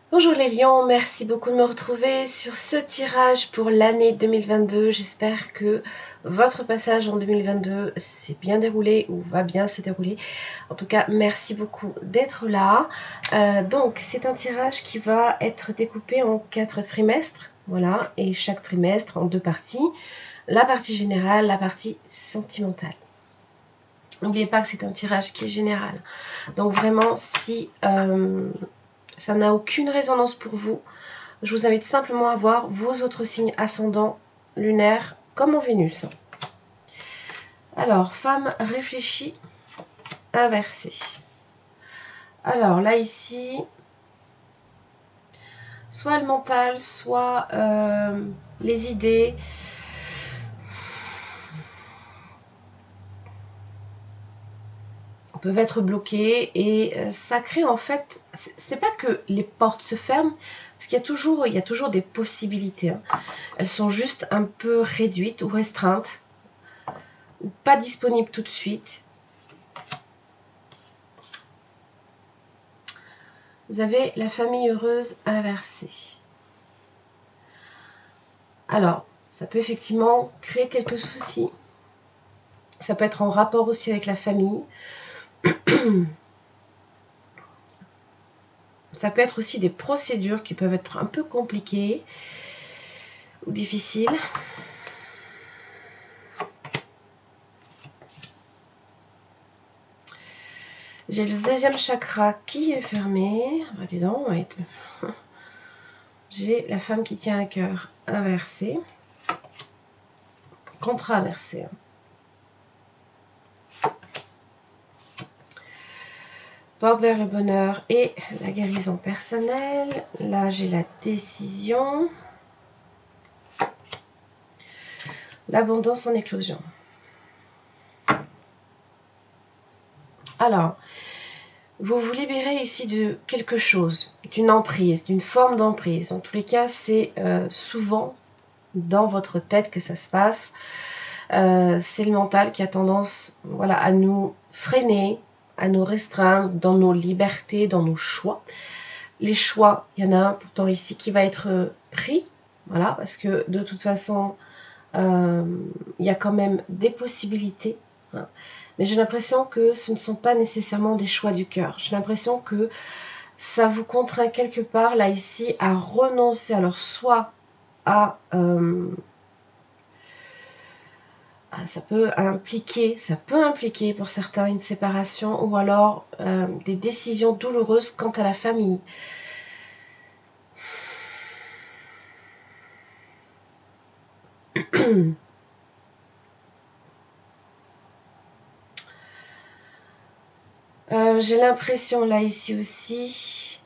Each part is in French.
Bonjour les lions, merci beaucoup de me retrouver sur ce tirage pour l'année 2022. J'espère que votre passage en 2022 s'est bien déroulé ou va bien se dérouler. En tout cas, merci beaucoup d'être là. Donc, c'est un tirage qui va être découpé en 4 trimestres. Voilà, et chaque trimestre en 2 parties. La partie générale, la partie sentimentale. N'oubliez pas que c'est un tirage qui est général. Donc vraiment, si ça n'a aucune résonance pour vous, je vous invite simplement à voir vos autres signes ascendants lunaires comme en Vénus. Alors, femme réfléchie, inversée. Alors là, ici, soit le mental, soit les idées. Peuvent être bloquées et ça crée en fait, c'est pas que les portes se ferment, parce qu'il y a toujours des possibilités. Hein. Elles sont juste un peu réduites ou restreintes, ou pas disponibles tout de suite. Vous avez la famille heureuse inversée. Alors, ça peut effectivement créer quelques soucis. Ça peut être en rapport aussi avec la famille. Ça peut être aussi des procédures qui peuvent être un peu compliquées ou difficiles. J'ai le deuxième chakra qui est fermé. Ah, dis donc, j'ai la femme qui tient un cœur inversé. Contrainversé. Porte vers le bonheur et la guérison personnelle. Là, j'ai la décision. L'abondance en éclosion. Alors, vous vous libérez ici de quelque chose, d'une emprise, d'une forme d'emprise. En tous les cas, c'est souvent dans votre tête que ça se passe. C'est le mental qui a tendance à nous freiner, à nous restreindre dans nos libertés, dans nos choix. Les choix, il y en a un pourtant ici qui va être pris, voilà, parce que de toute façon, il y a quand même des possibilités. Hein. Mais j'ai l'impression que ce ne sont pas nécessairement des choix du cœur. J'ai l'impression que ça vous contraint quelque part, là, ici, à renoncer. Alors, soit à... ça peut impliquer pour certains une séparation ou alors des décisions douloureuses quant à la famille. J'ai l'impression là ici aussi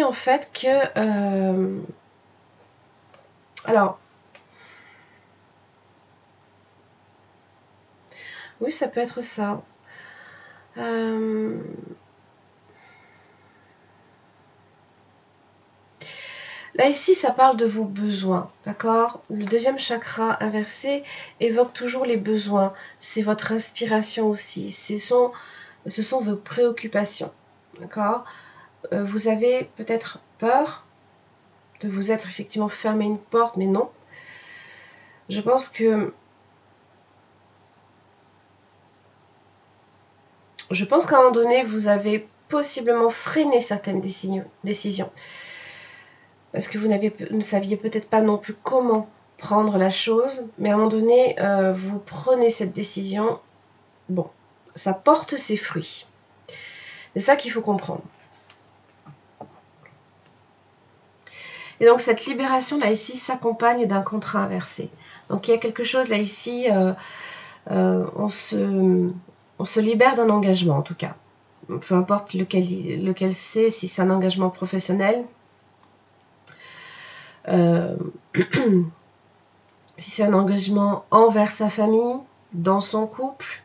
en fait que alors oui, ça peut être ça. Là, ici, ça parle de vos besoins, d'accord? Le deuxième chakra inversé évoque toujours les besoins. C'est votre inspiration aussi. Ce sont vos préoccupations, d'accord? Vous avez peut-être peur de vous être effectivement fermé une porte, mais non. Je pense qu'à un moment donné, vous avez possiblement freiné certaines décisions. Parce que vous ne saviez peut-être pas non plus comment prendre la chose, mais à un moment donné, vous prenez cette décision. Bon, ça porte ses fruits. C'est ça qu'il faut comprendre. Et donc cette libération là ici s'accompagne d'un contrat inversé. Donc il y a quelque chose là ici, on se libère d'un engagement en tout cas. Peu importe lequel c'est, si c'est un engagement professionnel, si c'est un engagement envers sa famille, dans son couple.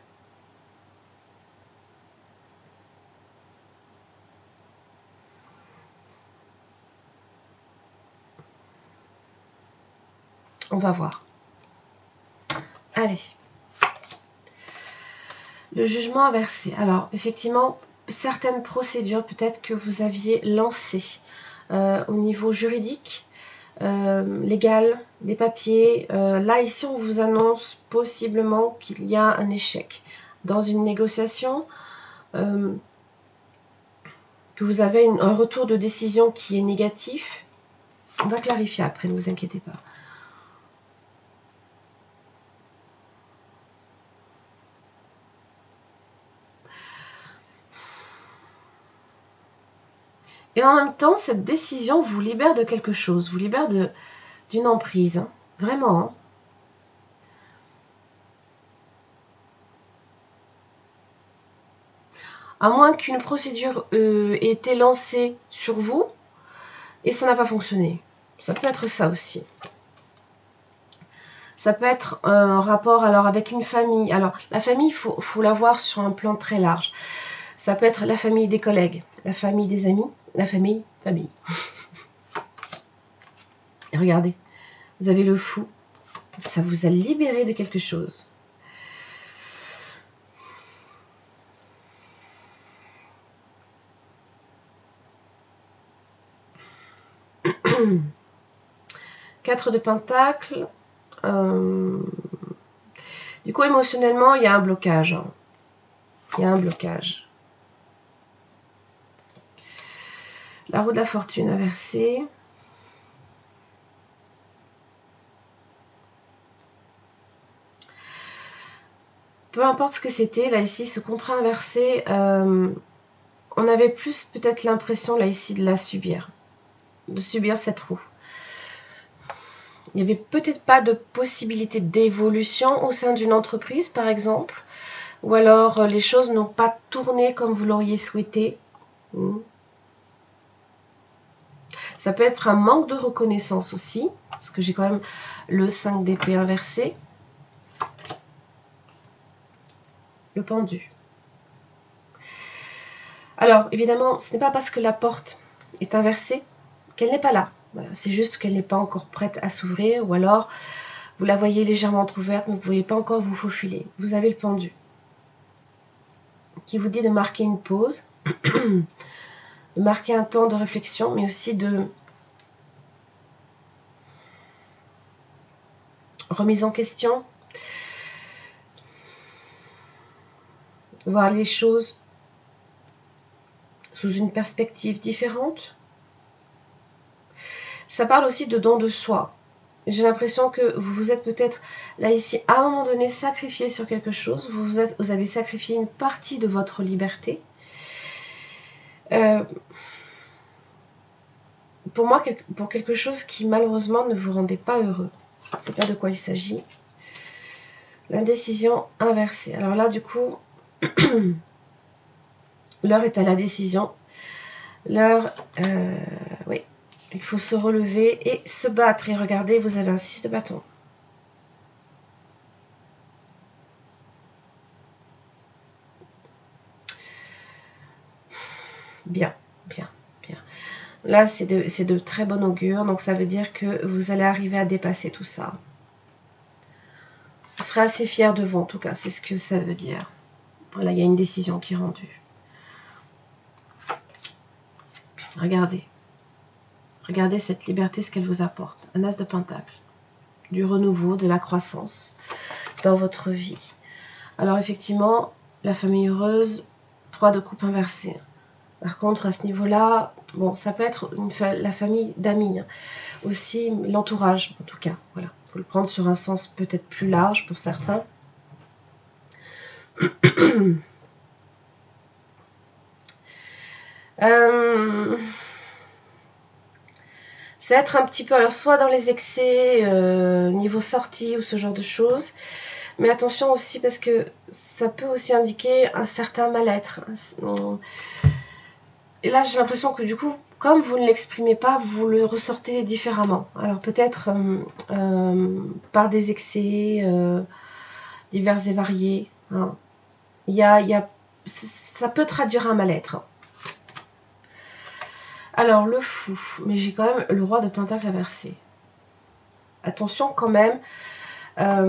On va voir. Allez. Le jugement inversé. Alors, effectivement, certaines procédures peut-être que vous aviez lancées au niveau juridique, légal, des papiers. Là, ici, on vous annonce possiblement qu'il y a un échec dans une négociation, que vous avez un retour de décision qui est négatif. On va clarifier après, ne vous inquiétez pas. Et en même temps, cette décision vous libère de quelque chose, vous libère d'une emprise. Hein. Vraiment. Hein. À moins qu'une procédure ait été lancée sur vous et ça n'a pas fonctionné. Ça peut être ça aussi. Ça peut être un rapport alors avec une famille. Alors, la famille, il faut la voir sur un plan très large. Ça peut être la famille des collègues, la famille des amis, la famille. Et regardez, vous avez le fou. Ça vous a libéré de quelque chose. Quatre de pentacles. Du coup, émotionnellement, il y a un blocage. Hein. Il y a un blocage. La roue de la fortune inversée. Peu importe ce que c'était, là ici, ce contrat inversé, on avait plus peut-être l'impression là ici de la subir. De subir cette roue. Il n'y avait peut-être pas de possibilité d'évolution au sein d'une entreprise, par exemple. Ou alors les choses n'ont pas tourné comme vous l'auriez souhaité. Ça peut être un manque de reconnaissance aussi, parce que j'ai quand même le 5 d'épée inversé. Le pendu. Alors, évidemment, ce n'est pas parce que la porte est inversée qu'elle n'est pas là. Voilà, c'est juste qu'elle n'est pas encore prête à s'ouvrir, ou alors vous la voyez légèrement entrouverte, mais vous ne pouvez pas encore vous faufiler. Vous avez le pendu qui vous dit de marquer une pause, de marquer un temps de réflexion, mais aussi de remise en question, voir les choses sous une perspective différente. Ça parle aussi de don de soi. J'ai l'impression que vous vous êtes peut-être, là ici, à un moment donné, sacrifié sur quelque chose. Vous avez sacrifié une partie de votre liberté. Pour moi, pour quelque chose qui malheureusement ne vous rendait pas heureux. Je ne sais pas de quoi il s'agit. L'indécision inversée. Alors là, du coup, l'heure est à la décision. L'heure, oui, il faut se relever et se battre. Et regardez, vous avez un 6 de bâton. Bien, bien, bien. Là, c'est de très bon augure. Donc, ça veut dire que vous allez arriver à dépasser tout ça. Vous serez assez fier de vous, en tout cas. C'est ce que ça veut dire. Voilà, il y a une décision qui est rendue. Regardez. Regardez cette liberté, ce qu'elle vous apporte. Un as de pentacle. Du renouveau, de la croissance dans votre vie. Alors, effectivement, la famille heureuse, 3 de coupe inversée. Par contre, à ce niveau-là, bon, ça peut être la famille d'amis, hein. Aussi l'entourage, en tout cas. Voilà, il faut le prendre sur un sens peut-être plus large pour certains. C'est être un petit peu, alors soit dans les excès, niveau sortie ou ce genre de choses, mais attention aussi parce que ça peut aussi indiquer un certain mal-être. Et là, j'ai l'impression que du coup, comme vous ne l'exprimez pas, vous le ressortez différemment. Alors peut-être par des excès divers et variés. Hein. Ça peut traduire un mal-être. Hein. Alors, le fou. Mais j'ai quand même le roi de pentacle inversé. attention quand même à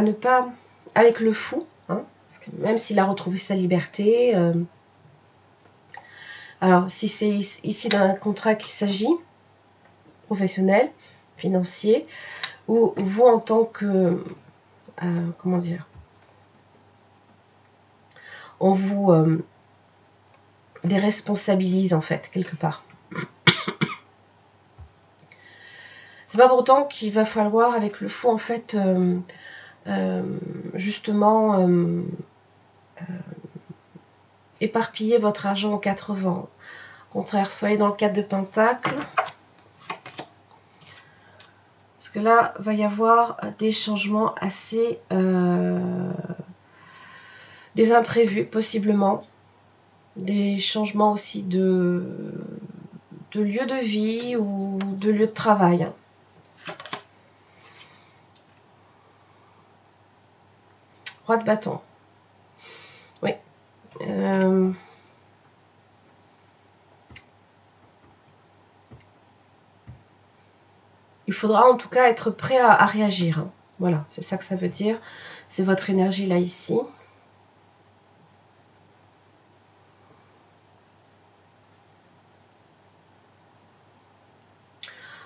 ne pas, avec le fou, hein, parce que même s'il a retrouvé sa liberté, alors si c'est ici d'un contrat qu'il s'agit, professionnel, financier, ou vous en tant que, comment dire, on vous déresponsabilise en fait, quelque part. C'est pas pour autant qu'il va falloir, avec le fou, en fait, justement, éparpiller votre argent en 4 vents. Au contraire, soyez dans le 4 de Pentacle. Parce que là, va y avoir des changements assez... des imprévus, possiblement. Des changements aussi de lieu de vie ou de lieu de travail. Roi de bâton. Oui. Il faudra en tout cas être prêt à réagir. Hein. Voilà, c'est ça que ça veut dire. C'est votre énergie là, ici.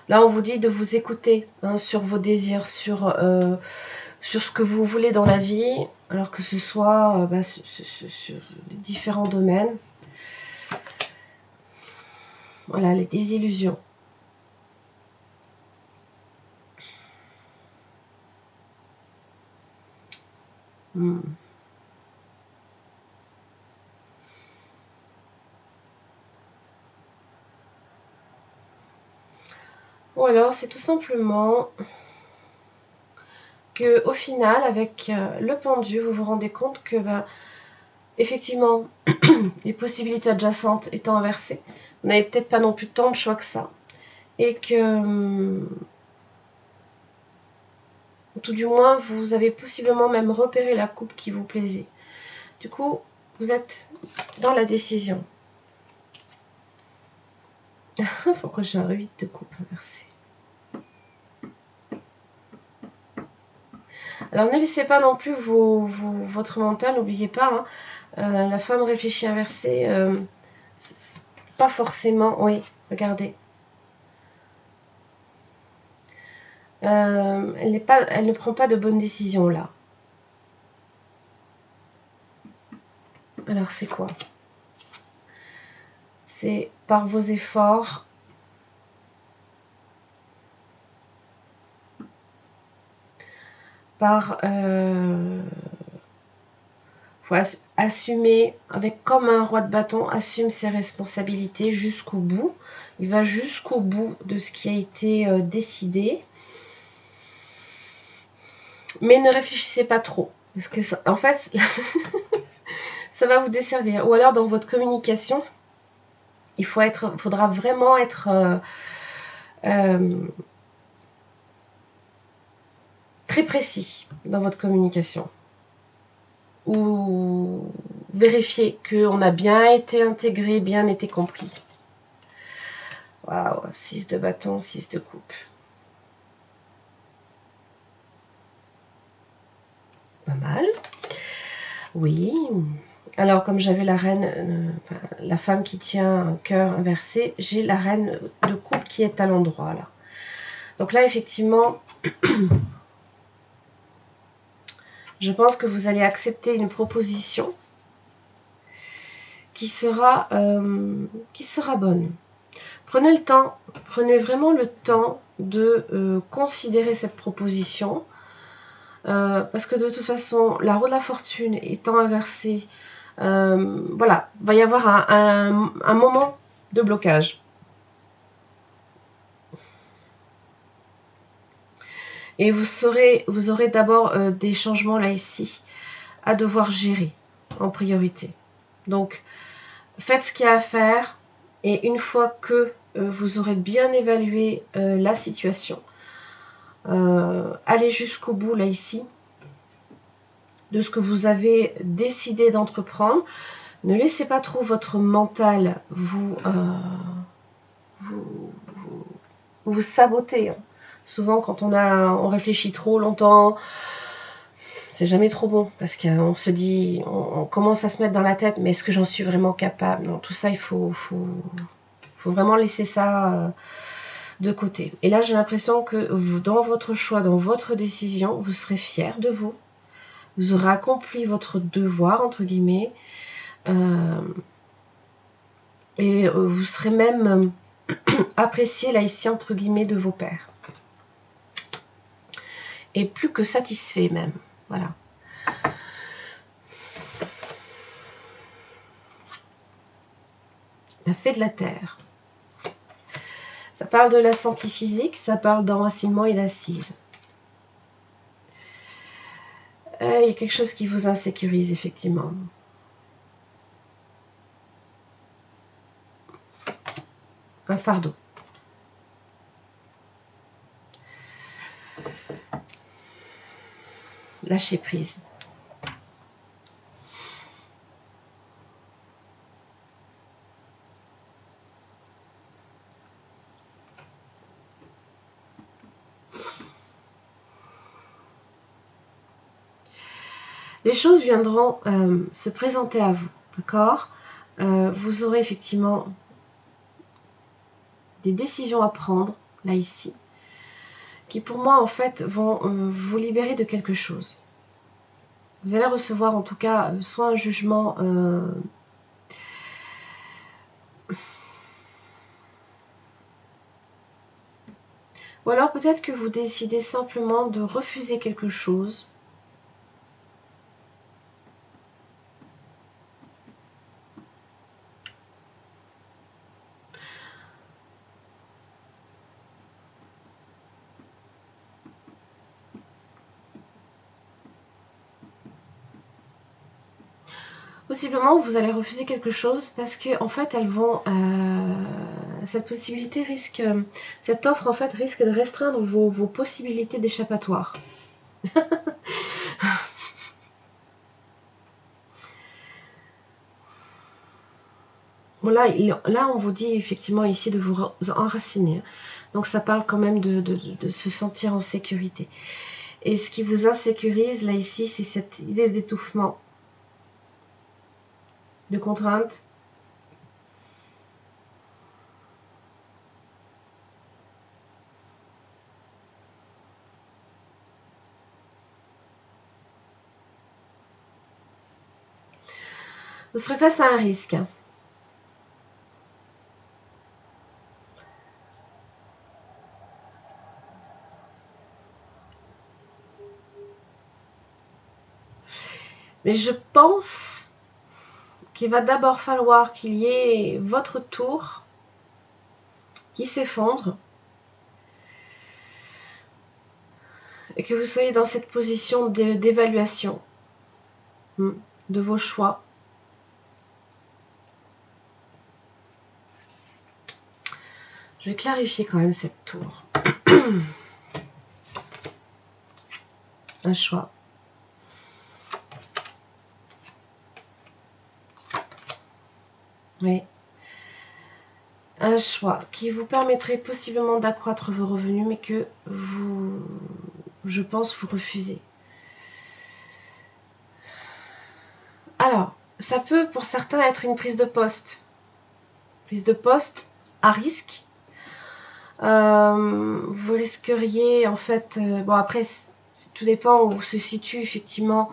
Là, on vous dit de vous écouter hein, sur vos désirs, sur ce que vous voulez dans la vie, alors que ce soit sur les différents domaines. Voilà, les désillusions. Ou alors, c'est tout simplement que au final, avec le pendu, vous vous rendez compte que, effectivement, les possibilités adjacentes étant inversées, vous n'avez peut-être pas non plus tant de choix que ça. Et que, tout du moins, vous avez possiblement même repéré la coupe qui vous plaisait. Du coup, vous êtes dans la décision. Pourquoi j'ai un 8 de coupe inversé? Alors, ne laissez pas non plus votre mental, n'oubliez pas, hein, la femme réfléchie inversée, pas forcément, oui, regardez. Elle ne prend pas de bonnes décisions là. Alors c'est quoi? C'est par vos efforts. Faut assumer, avec comme un roi de bâton, assume ses responsabilités jusqu'au bout. Il va jusqu'au bout de ce qui a été décidé. Mais ne réfléchissez pas trop. Parce que, en fait, ça va vous desservir. Ou alors, dans votre communication, il faudra vraiment être très précis dans votre communication. Ou vérifier qu'on a bien été intégré, bien été compris. Waouh, 6 de bâton, 6 de coupe. Pas mal. Oui. Alors, comme j'avais la reine, la femme qui tient un cœur inversé, j'ai la reine de coupe qui est à l'endroit là. Donc là, effectivement, je pense que vous allez accepter une proposition qui sera bonne. Prenez le temps, prenez vraiment le temps de considérer cette proposition. Parce que de toute façon, la roue de la fortune étant inversée, voilà, va y avoir un moment de blocage. Et vous aurez d'abord des changements là ici à devoir gérer en priorité. Donc, faites ce qu'il y a à faire et une fois que vous aurez bien évalué la situation, allez jusqu'au bout là ici de ce que vous avez décidé d'entreprendre. Ne laissez pas trop votre mental vous saboter. Hein. Souvent, quand on réfléchit trop longtemps, c'est jamais trop bon parce qu'on se dit, on commence à se mettre dans la tête, mais est-ce que j'en suis vraiment capable? Non, tout ça, il faut vraiment laisser ça de côté. Et là, j'ai l'impression que dans votre choix, dans votre décision, vous serez fier de vous. Vous aurez accompli votre devoir, entre guillemets. Et vous serez même apprécié, là, ici, entre guillemets, de vos pairs. Et plus que satisfait, même. Voilà. La fée de la terre. Ça parle de la santé physique, ça parle d'enracinement et d'assise. Il y a quelque chose qui vous insécurise, effectivement. Un fardeau. Lâcher prise. Les choses viendront se présenter à vous, d'accord? Vous aurez effectivement des décisions à prendre, là, ici, qui pour moi, en fait, vont vous libérer de quelque chose. Vous allez recevoir, en tout cas, soit un jugement... ou alors peut-être que vous décidez simplement de refuser quelque chose. Possiblement, vous allez refuser quelque chose parce que en fait, elles vont, cette possibilité risque, cette offre en fait risque de restreindre vos possibilités d'échappatoire. Bon, là, on vous dit effectivement ici de vous enraciner. Donc, ça parle quand même de se sentir en sécurité. Et ce qui vous insécurise, là, ici, c'est cette idée d'étouffement, de contrainte. Vous serez face à un risque. Mais je pense qu'il va d'abord falloir qu'il y ait votre tour qui s'effondre et que vous soyez dans cette position d'évaluation de vos choix. Je vais clarifier quand même cette tour. Un choix. Oui. Un choix qui vous permettrait possiblement d'accroître vos revenus, mais que vous, je pense, vous refusez. Alors, ça peut pour certains être une prise de poste. Prise de poste à risque. Vous risqueriez en fait... bon après, tout dépend où se situe effectivement...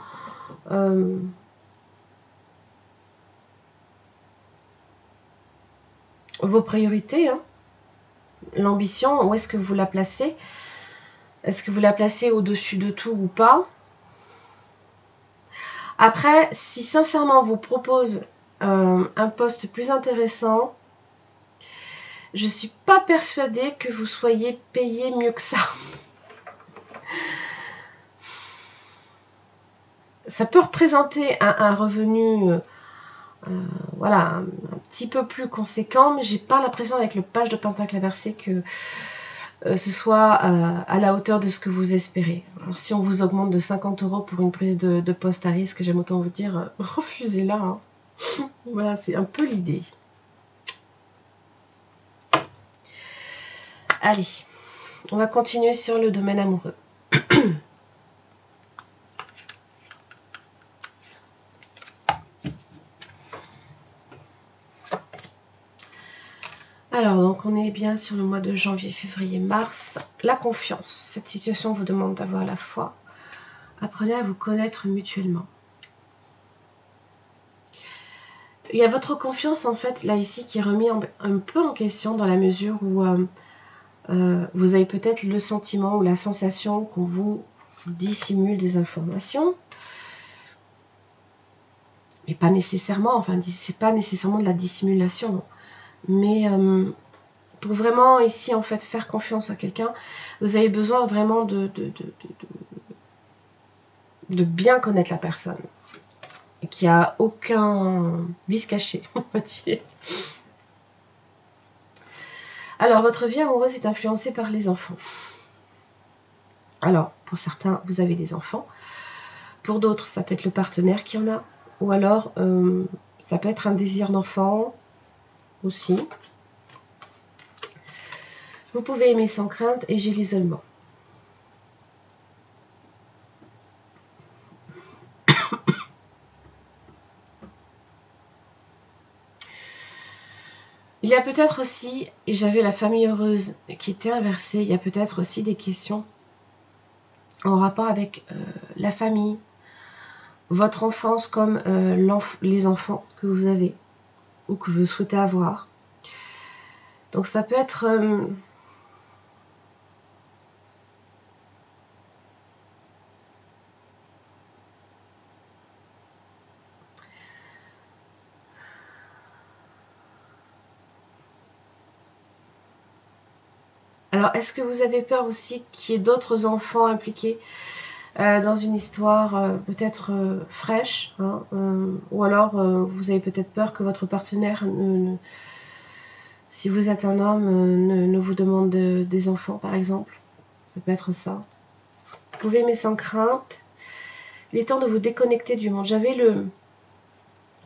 vos priorités, hein. L'ambition, où est-ce que vous la placez? Est-ce que vous la placez au-dessus de tout ou pas? Après, si sincèrement on vous propose un poste plus intéressant, je ne suis pas persuadée que vous soyez payé mieux que ça. Ça peut représenter un revenu voilà, un petit peu plus conséquent, mais j'ai pas l'impression avec le page de pentacle inversé que ce soit à la hauteur de ce que vous espérez. Alors si on vous augmente de 50 € pour une prise de poste à risque, j'aime autant vous dire, refusez-la. Hein. Voilà, c'est un peu l'idée. Allez, On va continuer sur le domaine amoureux. Alors, donc on est bien sur le mois de janvier, février, mars. La confiance. Cette situation vous demande d'avoir la foi. Apprenez à vous connaître mutuellement. Il y a votre confiance, en fait, là, ici, qui est remis un peu en question dans la mesure où vous avez peut-être le sentiment ou la sensation qu'on vous dissimule des informations. Mais pas nécessairement, enfin, c'est pas nécessairement de la dissimulation. Mais pour vraiment ici en fait faire confiance à quelqu'un, vous avez besoin vraiment de bien connaître la personne. Et qu'il n'y a aucun vice caché, on va dire. Alors, votre vie amoureuse est influencée par les enfants. Alors, pour certains, vous avez des enfants. Pour d'autres, ça peut être le partenaire qui en a. Ou alors, ça peut être un désir d'enfant aussi. Vous pouvez aimer sans crainte et j'ai l'isolement. Il y a peut-être aussi, et j'avais la famille heureuse qui était inversée, il y a peut-être aussi des questions en rapport avec la famille, votre enfance comme les enfants que vous avez ou que vous souhaitez avoir. Donc ça peut être... Alors, est-ce que vous avez peur aussi qu'il y ait d'autres enfants impliqués dans une histoire peut-être fraîche, hein, ou alors vous avez peut-être peur que votre partenaire, si vous êtes un homme, ne vous demande des enfants, par exemple. Ça peut être ça. Vous pouvez aimer sans crainte. Il est temps de vous déconnecter du monde. J'avais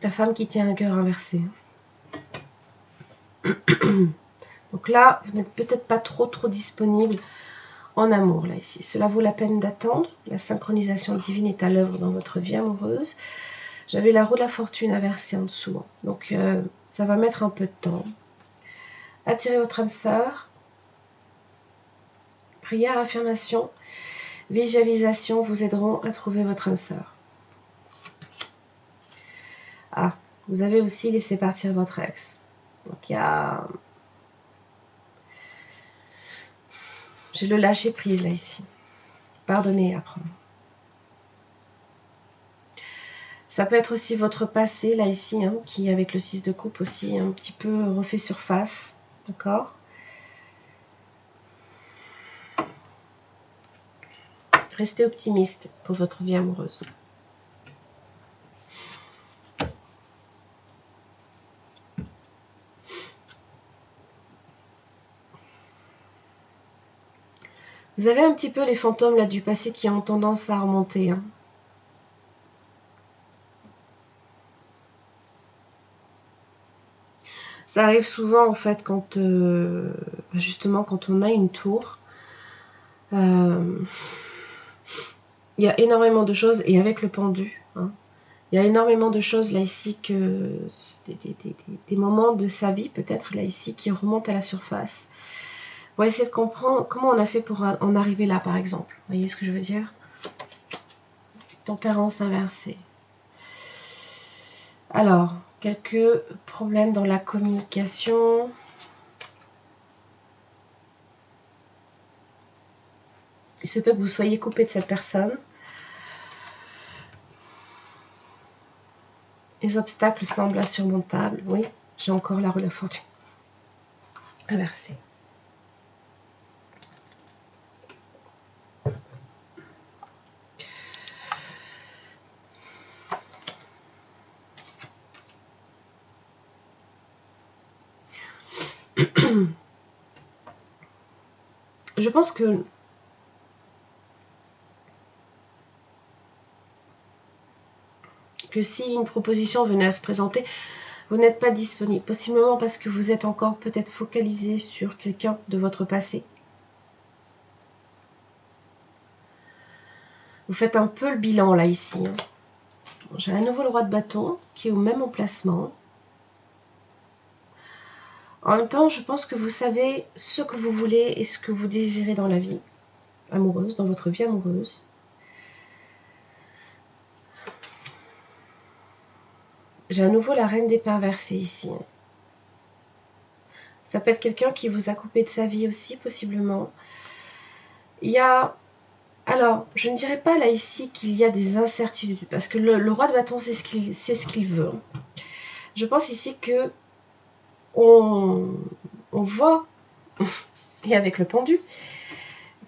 la femme qui tient un cœur inversé. Donc là, vous n'êtes peut-être pas trop disponible en amour, là, ici. Cela vaut la peine d'attendre. La synchronisation divine est à l'œuvre dans votre vie amoureuse. J'avais la roue de la fortune inversée en dessous. Donc, ça va mettre un peu de temps. Attirez votre âme sœur. Prière, affirmation, visualisation vous aideront à trouver votre âme sœur. Ah, vous avez aussi laissé partir votre ex. Donc, il y a... J'ai le lâcher prise, là, ici. Pardonnez et apprendre. Ça peut être aussi votre passé, là, ici, hein, qui, avec le 6 de coupe aussi, un petit peu refait surface. D'accord ? Restez optimiste pour votre vie amoureuse. Vous avez un petit peu les fantômes là du passé qui ont tendance à remonter. Hein. Ça arrive souvent en fait quand justement quand on a une tour. Il y a énormément de choses et avec le pendu. Hein, il y a énormément de choses là ici que des moments de sa vie peut-être là ici qui remontent à la surface. On va essayer de comprendre comment on a fait pour en arriver là par exemple. Vous voyez ce que je veux dire? Tempérance inversée. Alors, quelques problèmes dans la communication. Il se peut que vous soyez coupé de cette personne. Les obstacles semblent insurmontables. Oui, j'ai encore la roue de la fortune inversée. Je pense que si une proposition venait à se présenter, vous n'êtes pas disponible. Possiblement parce que vous êtes encore peut-être focalisé sur quelqu'un de votre passé. Vous faites un peu le bilan là ici. Hein. J'ai à nouveau le roi de bâton qui est au même emplacement. En même temps, je pense que vous savez ce que vous voulez et ce que vous désirez dans la vie amoureuse, dans votre vie amoureuse. J'ai à nouveau la reine d'épée inversée ici. Ça peut être quelqu'un qui vous a coupé de sa vie aussi, possiblement. Il y a... Alors, je ne dirais pas là ici qu'il y a des incertitudes, parce que le roi de bâton, c'est ce qu'il veut. Je pense ici que on voit, et avec le pendu,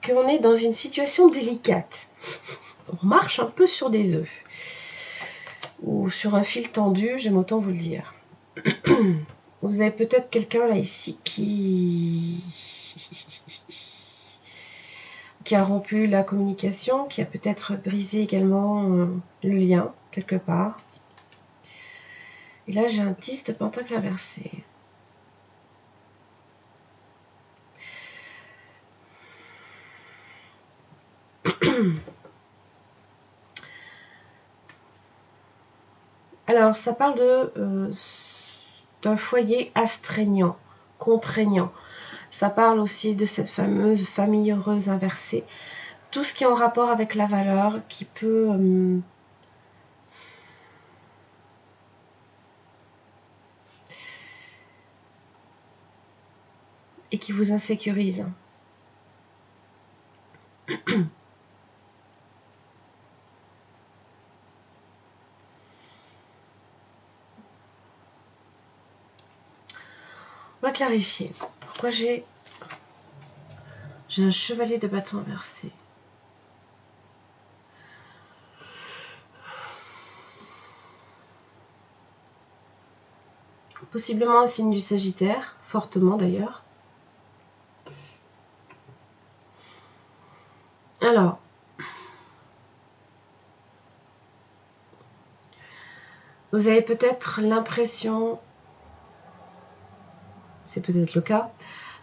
qu'on est dans une situation délicate. On marche un peu sur des œufs. Ou sur un fil tendu, j'aime autant vous le dire. Vous avez peut-être quelqu'un là ici qui a rompu la communication, qui a peut-être brisé également le lien quelque part. Et là j'ai un 10 de pentacle inversé. Alors ça parle d'un foyer astreignant, contraignant. Ça parle aussi de cette fameuse famille heureuse inversée. Tout ce qui est en rapport avec la valeur, qui peut et qui vous insécurise. On va clarifier. Pourquoi j'ai un chevalier de bâton inversé? Possiblement un signe du Sagittaire, fortement d'ailleurs. Alors, vous avez peut-être l'impression, c'est peut-être le cas,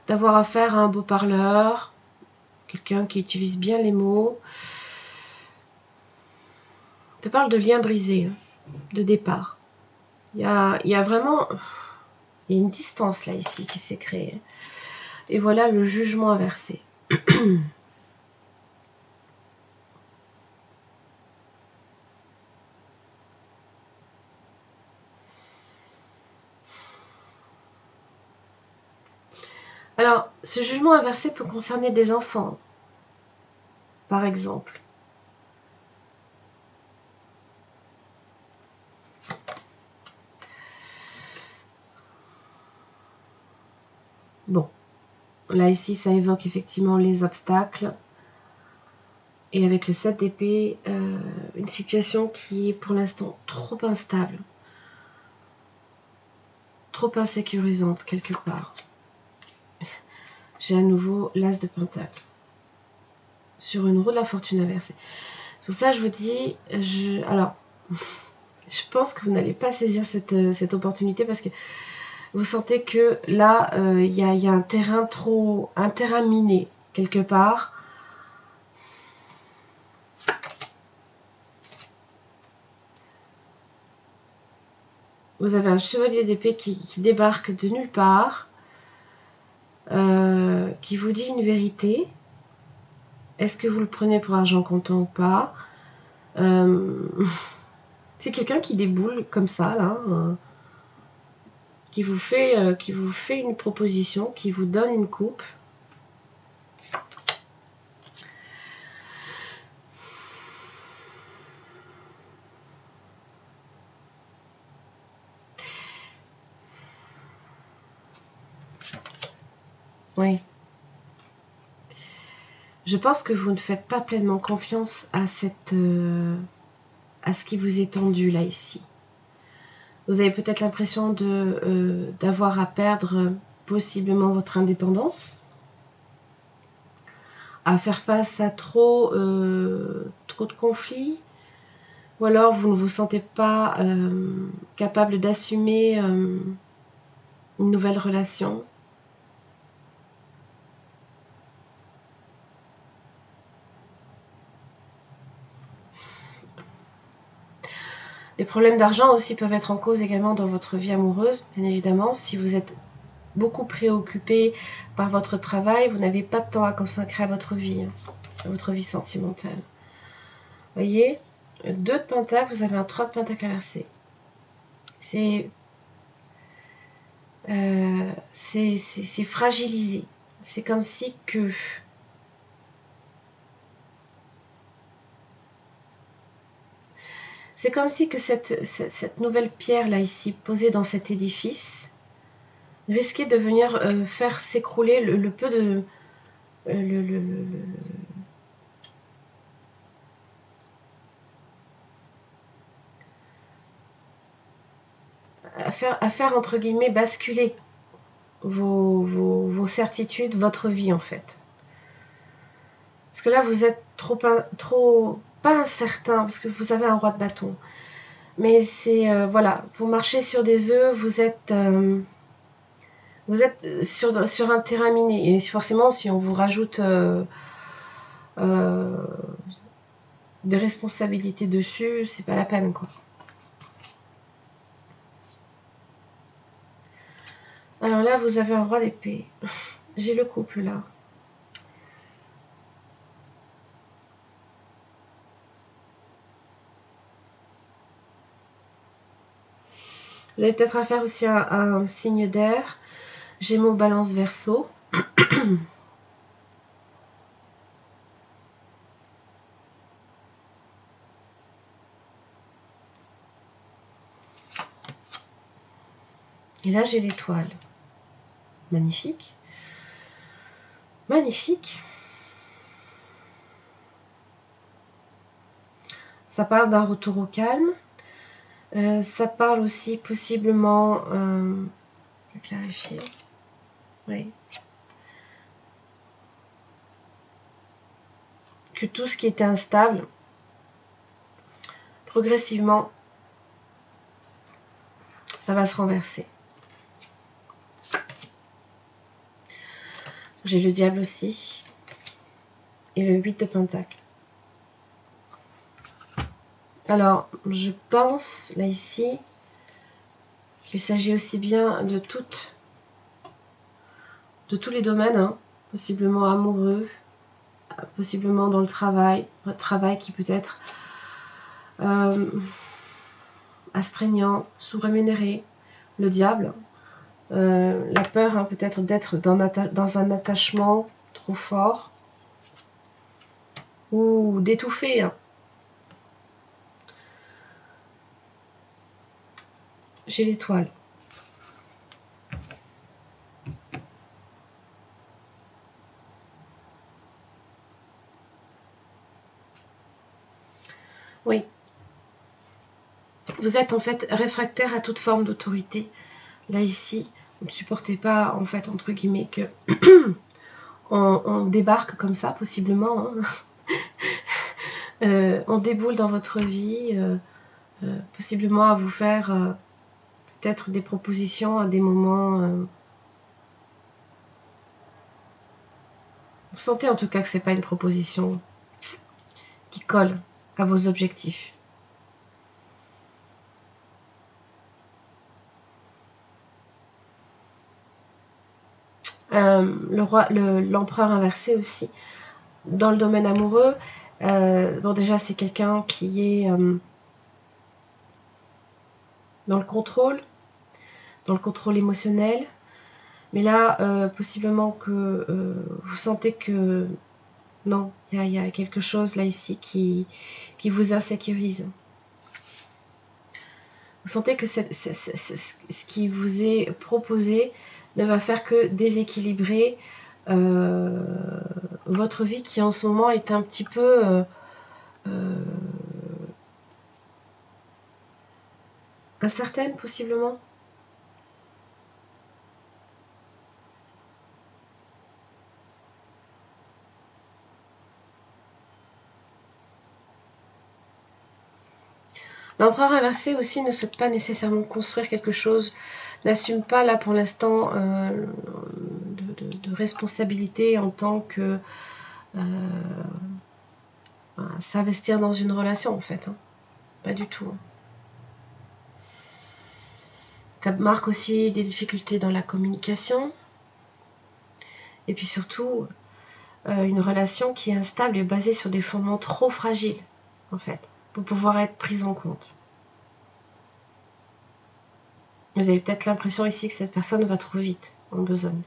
d'avoir affaire à un beau parleur, quelqu'un qui utilise bien les mots. Ça parle de lien brisé, de départ. Il y a vraiment une distance là ici qui s'est créée. Et voilà le jugement inversé. Alors, ce jugement inversé peut concerner des enfants, par exemple. Bon, là ici, ça évoque effectivement les obstacles. Et avec le 7 d'épée, une situation qui est pour l'instant trop instable, trop insécurisante quelque part. J'ai à nouveau l'as de pentacle sur une roue de la fortune inversée. C'est pour ça que je vous dis, alors, je pense que vous n'allez pas saisir cette opportunité parce que vous sentez que là, il y a un terrain miné quelque part. Vous avez un chevalier d'épée qui débarque de nulle part, qui vous dit une vérité. Est-ce que vous le prenez pour argent comptant ou pas? C'est quelqu'un qui déboule comme ça, là, qui vous fait une proposition, qui vous donne une coupe. Oui. Je pense que vous ne faites pas pleinement confiance à ce qui vous est tendu là ici. Vous avez peut-être l'impression d'avoir à perdre possiblement votre indépendance, à faire face à trop de conflits, ou alors vous ne vous sentez pas capable d'assumer une nouvelle relation. Des problèmes d'argent aussi peuvent être en cause également dans votre vie amoureuse, bien évidemment. Si vous êtes beaucoup préoccupé par votre travail, vous n'avez pas de temps à consacrer à votre vie sentimentale. Vous voyez, 2 de Pentacle, vous avez un 3 de Pentacle inversé. C'est fragilisé. C'est comme si que... C'est comme si que cette nouvelle pierre là ici, posée dans cet édifice, risquait de venir faire s'écrouler le peu de... à faire entre guillemets basculer vos certitudes, votre vie en fait. Parce que là vous êtes trop pas incertain, parce que vous avez un roi de bâton. Mais c'est voilà, vous marchez sur des œufs, vous êtes sur un terrain miné. Et forcément, si on vous rajoute des responsabilités dessus, c'est pas la peine, quoi. Alors là, vous avez un roi d'épée. J'ai le couple là. Vous avez peut-être affaire aussi à un signe d'air. Gémeaux, Balance, Verseau. Et là, j'ai l'étoile. Magnifique. Magnifique. Ça parle d'un retour au calme. Ça parle aussi possiblement... je vais clarifier. Oui. Que tout ce qui était instable, progressivement, ça va se renverser. J'ai le diable aussi. Et le 8 de Pentacle. Alors, je pense, là ici, qu'il s'agit aussi bien de tous les domaines, hein, possiblement amoureux, possiblement dans le travail, votre travail qui peut être astreignant, sous-rémunéré, le diable, la peur hein, peut-être d'être dans un attachement trop fort, ou d'étouffer. Hein. J'ai l'étoile. Oui. Vous êtes en fait réfractaire à toute forme d'autorité. Là ici, vous ne supportez pas en fait entre guillemets que on débarque comme ça possiblement. Hein. On déboule dans votre vie, possiblement à vous faire peut-être des propositions à des moments. Vous sentez en tout cas que c'est pas une proposition qui colle à vos objectifs. L'empereur inversé aussi dans le domaine amoureux. Bon déjà c'est quelqu'un qui est dans le contrôle émotionnel, mais là possiblement que vous sentez que non, il y a quelque chose là ici qui vous insécurise. Vous sentez que ce qui vous est proposé ne va faire que déséquilibrer votre vie qui en ce moment est un petit peu incertaine possiblement. L'empereur inversé aussi ne souhaite pas nécessairement construire quelque chose, n'assume pas là pour l'instant de responsabilité en tant que s'investir dans une relation en fait. Hein. Pas du tout. Ça marque aussi des difficultés dans la communication. Et puis surtout, une relation qui est instable et basée sur des fondements trop fragiles, en fait, pour pouvoir être prise en compte. Vous avez peut-être l'impression ici que cette personne va trop vite en besogne.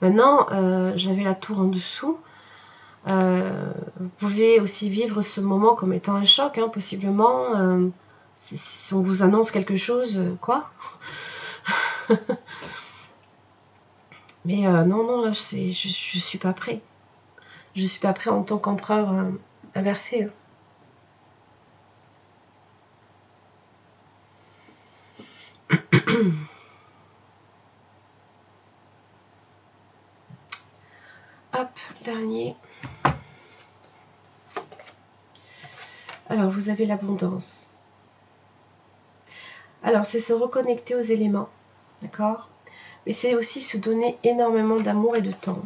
Maintenant, j'avais la tour en dessous. Vous pouvez aussi vivre ce moment comme étant un choc, hein, possiblement. Si on vous annonce quelque chose, quoi. Mais non, là, je suis pas prêt. Je suis pas prêt en tant qu'empereur inversé. Hop, dernier. Alors, vous avez l'abondance. Alors, c'est se reconnecter aux éléments, d'accord? Mais c'est aussi se donner énormément d'amour et de temps.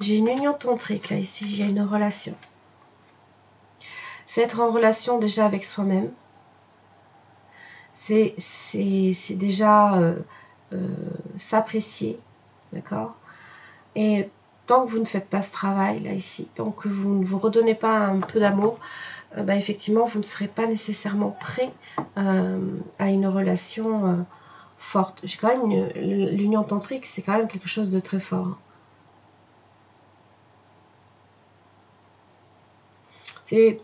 J'ai une union tantrique, là, ici, il y a une relation. C'est être en relation déjà avec soi-même. C'est déjà s'apprécier, d'accord? Et tant que vous ne faites pas ce travail, là, ici, tant que vous ne vous redonnez pas un peu d'amour, effectivement, vous ne serez pas nécessairement prêt à une relation forte. J'ai quand même l'union tantrique, c'est quand même quelque chose de très fort. C'est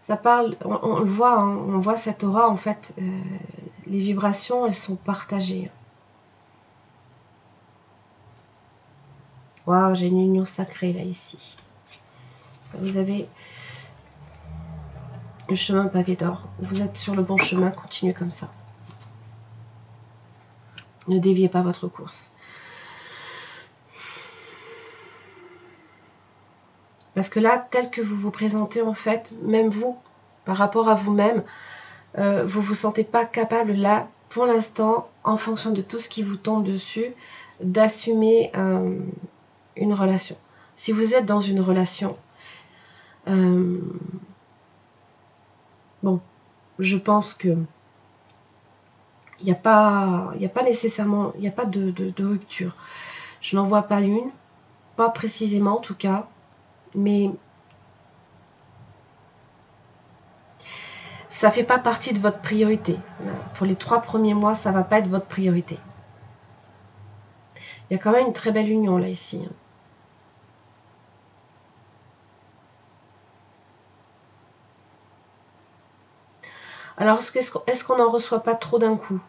ça parle, on le voit, hein, on voit cette aura en fait. Les vibrations, elles sont partagées. Waouh, j'ai une union sacrée là ici. Vous avez le chemin pavé d'or. Vous êtes sur le bon chemin, continuez comme ça. Ne déviez pas votre course. Parce que là, tel que vous vous présentez, en fait, même vous, par rapport à vous-même, vous vous sentez pas capable, là, pour l'instant, en fonction de tout ce qui vous tombe dessus, d'assumer une relation. Si vous êtes dans une relation, bon, je pense que il n'y a pas nécessairement, il n'y a pas de rupture. Je n'en vois pas une, pas précisément en tout cas, mais ça ne fait pas partie de votre priorité. Pour les 3 premiers mois, ça ne va pas être votre priorité. Il y a quand même une très belle union là ici. Alors, est-ce qu'on n'en reçoit pas trop d'un coup?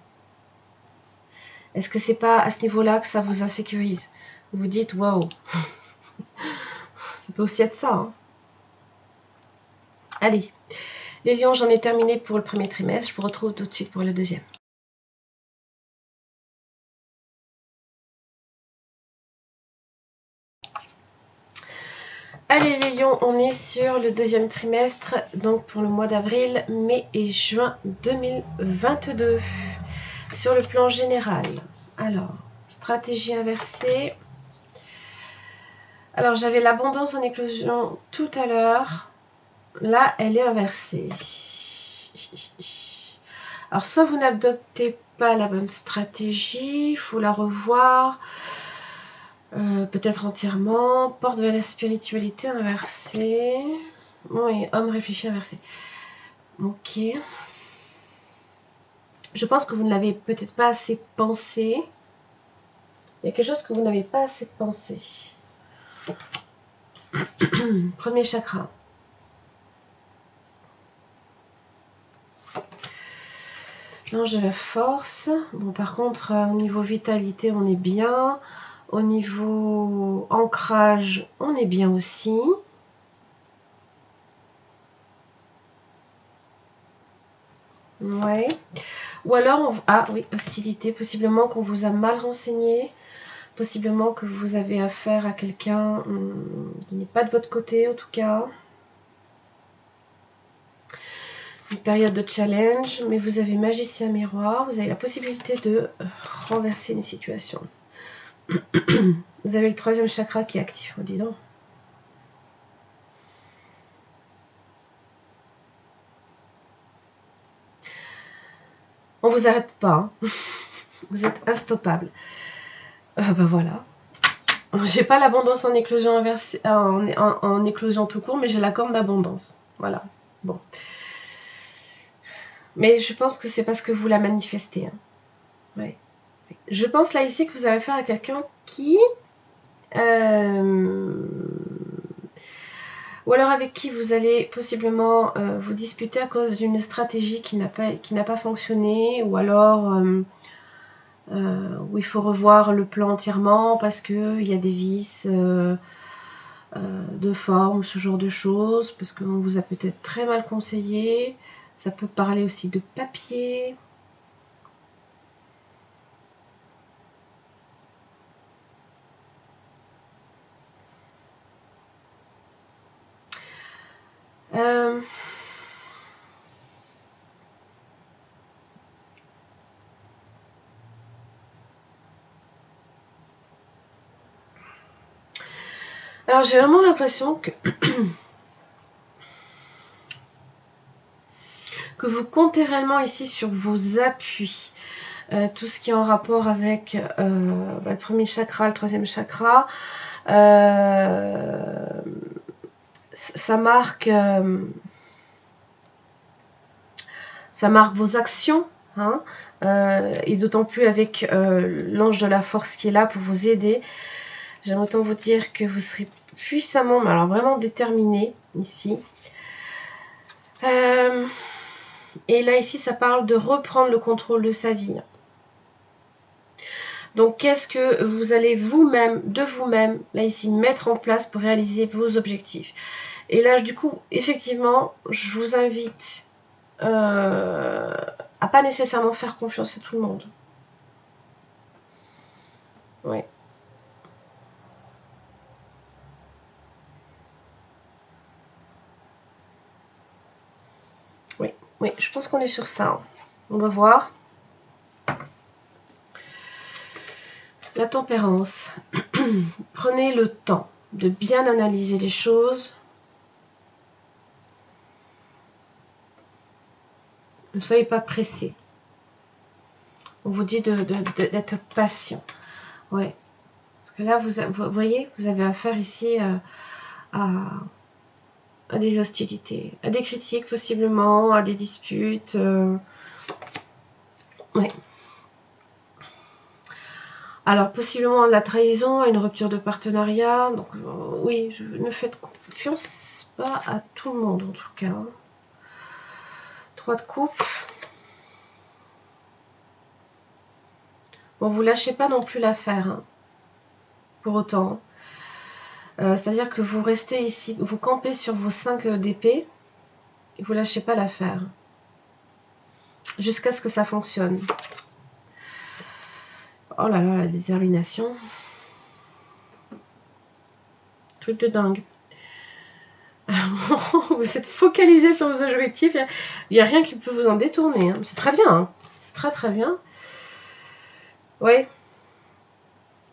Est-ce que c'est pas à ce niveau-là que ça vous insécurise? Vous vous dites, waouh, ça peut aussi être ça. Hein. Allez, les lions, j'en ai terminé pour le premier trimestre. Je vous retrouve tout de suite pour le deuxième. Allez les lions, on est sur le deuxième trimestre, donc pour le mois d'avril, mai et juin 2022. Sur le plan général, alors, stratégie inversée. Alors, j'avais l'abondance en éclosion tout à l'heure. Là, elle est inversée. Alors, soit vous n'adoptez pas la bonne stratégie, il faut la revoir. Peut-être entièrement. Porte vers la spiritualité inversée. Oui, homme réfléchi inversé. Ok. Je pense que vous ne l'avez peut-être pas assez pensé. Il y a quelque chose que vous n'avez pas assez pensé. Premier chakra. L'ange de la force. Bon, par contre, au niveau vitalité, on est bien. Au niveau ancrage, on est bien aussi. Ouais. Ou alors, ah oui, hostilité. Possiblement qu'on vous a mal renseigné. Possiblement que vous avez affaire à quelqu'un qui n'est pas de votre côté, en tout cas. une période de challenge, mais vous avez magicien miroir, vous avez la possibilité de renverser une situation. Vous avez le 3e chakra qui est actif, dis donc. On vous arrête pas, hein. Vous êtes instoppable. Ben voilà. J'ai pas l'abondance en éclosion inversée, en éclosion tout court, mais j'ai la corne d'abondance. Voilà. Bon. Mais je pense que c'est parce que vous la manifestez. Hein. Ouais. Je pense là ici que vous avez affaire à quelqu'un qui... ou alors avec qui vous allez possiblement vous disputer à cause d'une stratégie qui n'a pas fonctionné, ou alors où il faut revoir le plan entièrement parce qu'il y a des vices de forme, ce genre de choses, parce qu'on vous a peut-être très mal conseillé. Ça peut parler aussi de papier. Alors j'ai vraiment l'impression que vous comptez réellement ici sur vos appuis. Tout ce qui est en rapport avec le 1er chakra, le 3e chakra, ça marque vos actions, hein, et d'autant plus avec l'ange de la force qui est là pour vous aider. J'aimerais autant vous dire que vous serez puissamment, mais alors vraiment déterminé ici. Et là ici ça parle de reprendre le contrôle de sa vie. Donc qu'est-ce que vous allez vous-même, là ici, mettre en place pour réaliser vos objectifs. Et là du coup, effectivement, je vous invite à pas nécessairement faire confiance à tout le monde. Ouais. Oui, je pense qu'on est sur ça. On va voir. La tempérance. Prenez le temps de bien analyser les choses. Ne soyez pas pressé. On vous dit d'être patient. Ouais. Parce que là, vous voyez, vous avez affaire ici à des hostilités, à des critiques possiblement, à des disputes. Ouais. Alors, possiblement la trahison, une rupture de partenariat. Donc, oui, ne faites confiance pas à tout le monde, en tout cas. 3 de coupe. Bon, vous lâchez pas non plus l'affaire, hein, pour autant. C'est-à-dire que vous restez ici, vous campez sur vos 5 d'épée, et vous lâchez pas l'affaire. Jusqu'à ce que ça fonctionne. Oh là là, la détermination. Truc de dingue. Vous êtes focalisé sur vos objectifs. Il n'y a rien qui peut vous en détourner. Hein. C'est très bien. Hein. C'est très très bien. Oui.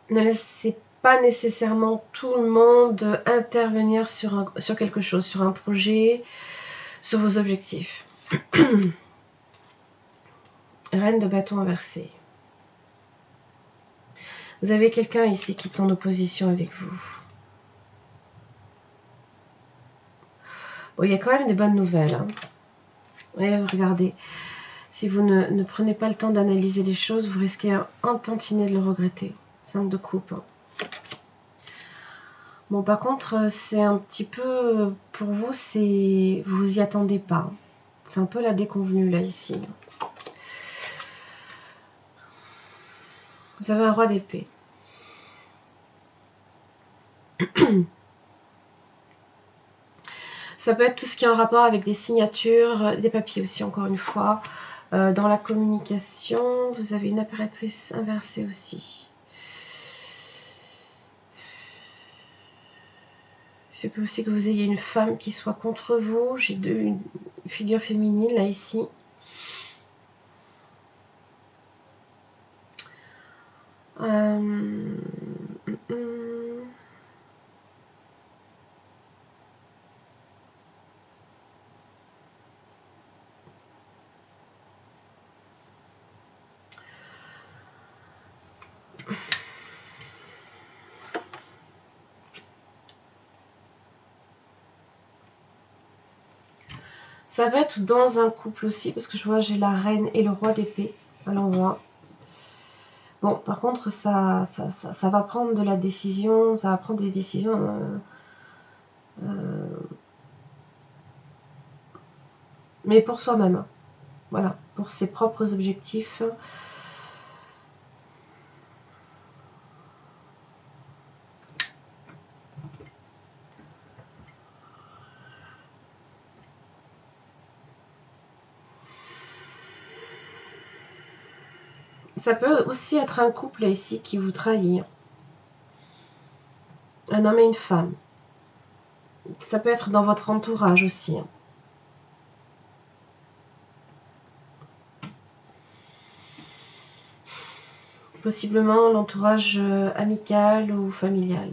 Ne laissez pas nécessairement tout le monde intervenir sur quelque chose, sur un projet, sur vos objectifs. Reine de bâton inversé. Vous avez quelqu'un ici qui est en opposition avec vous. Bon, il y a quand même des bonnes nouvelles. Hein. Ouais, regardez. Si vous ne prenez pas le temps d'analyser les choses, vous risquez un tantinet de le regretter. 5 de coupe. Bon, par contre, c'est un petit peu... Pour vous, c'est... Vous y attendez pas. C'est un peu la déconvenue, là, ici. Vous avez un roi d'épée. Ça peut être tout ce qui est en rapport avec des signatures, des papiers aussi, encore une fois. Dans la communication, vous avez une impératrice inversée aussi. C'est peut aussi que vous ayez une femme qui soit contre vous. J'ai une figure féminine là ici. Ça va être dans un couple aussi, parce que je vois j'ai la reine et le roi d'épée à l'envoi. Bon, par contre, ça va prendre de la décision, ça va prendre des décisions mais pour soi-même. Voilà, pour ses propres objectifs. Ça peut aussi être un couple ici qui vous trahit. Un homme et une femme. Ça peut être dans votre entourage aussi. Possiblement l'entourage amical ou familial.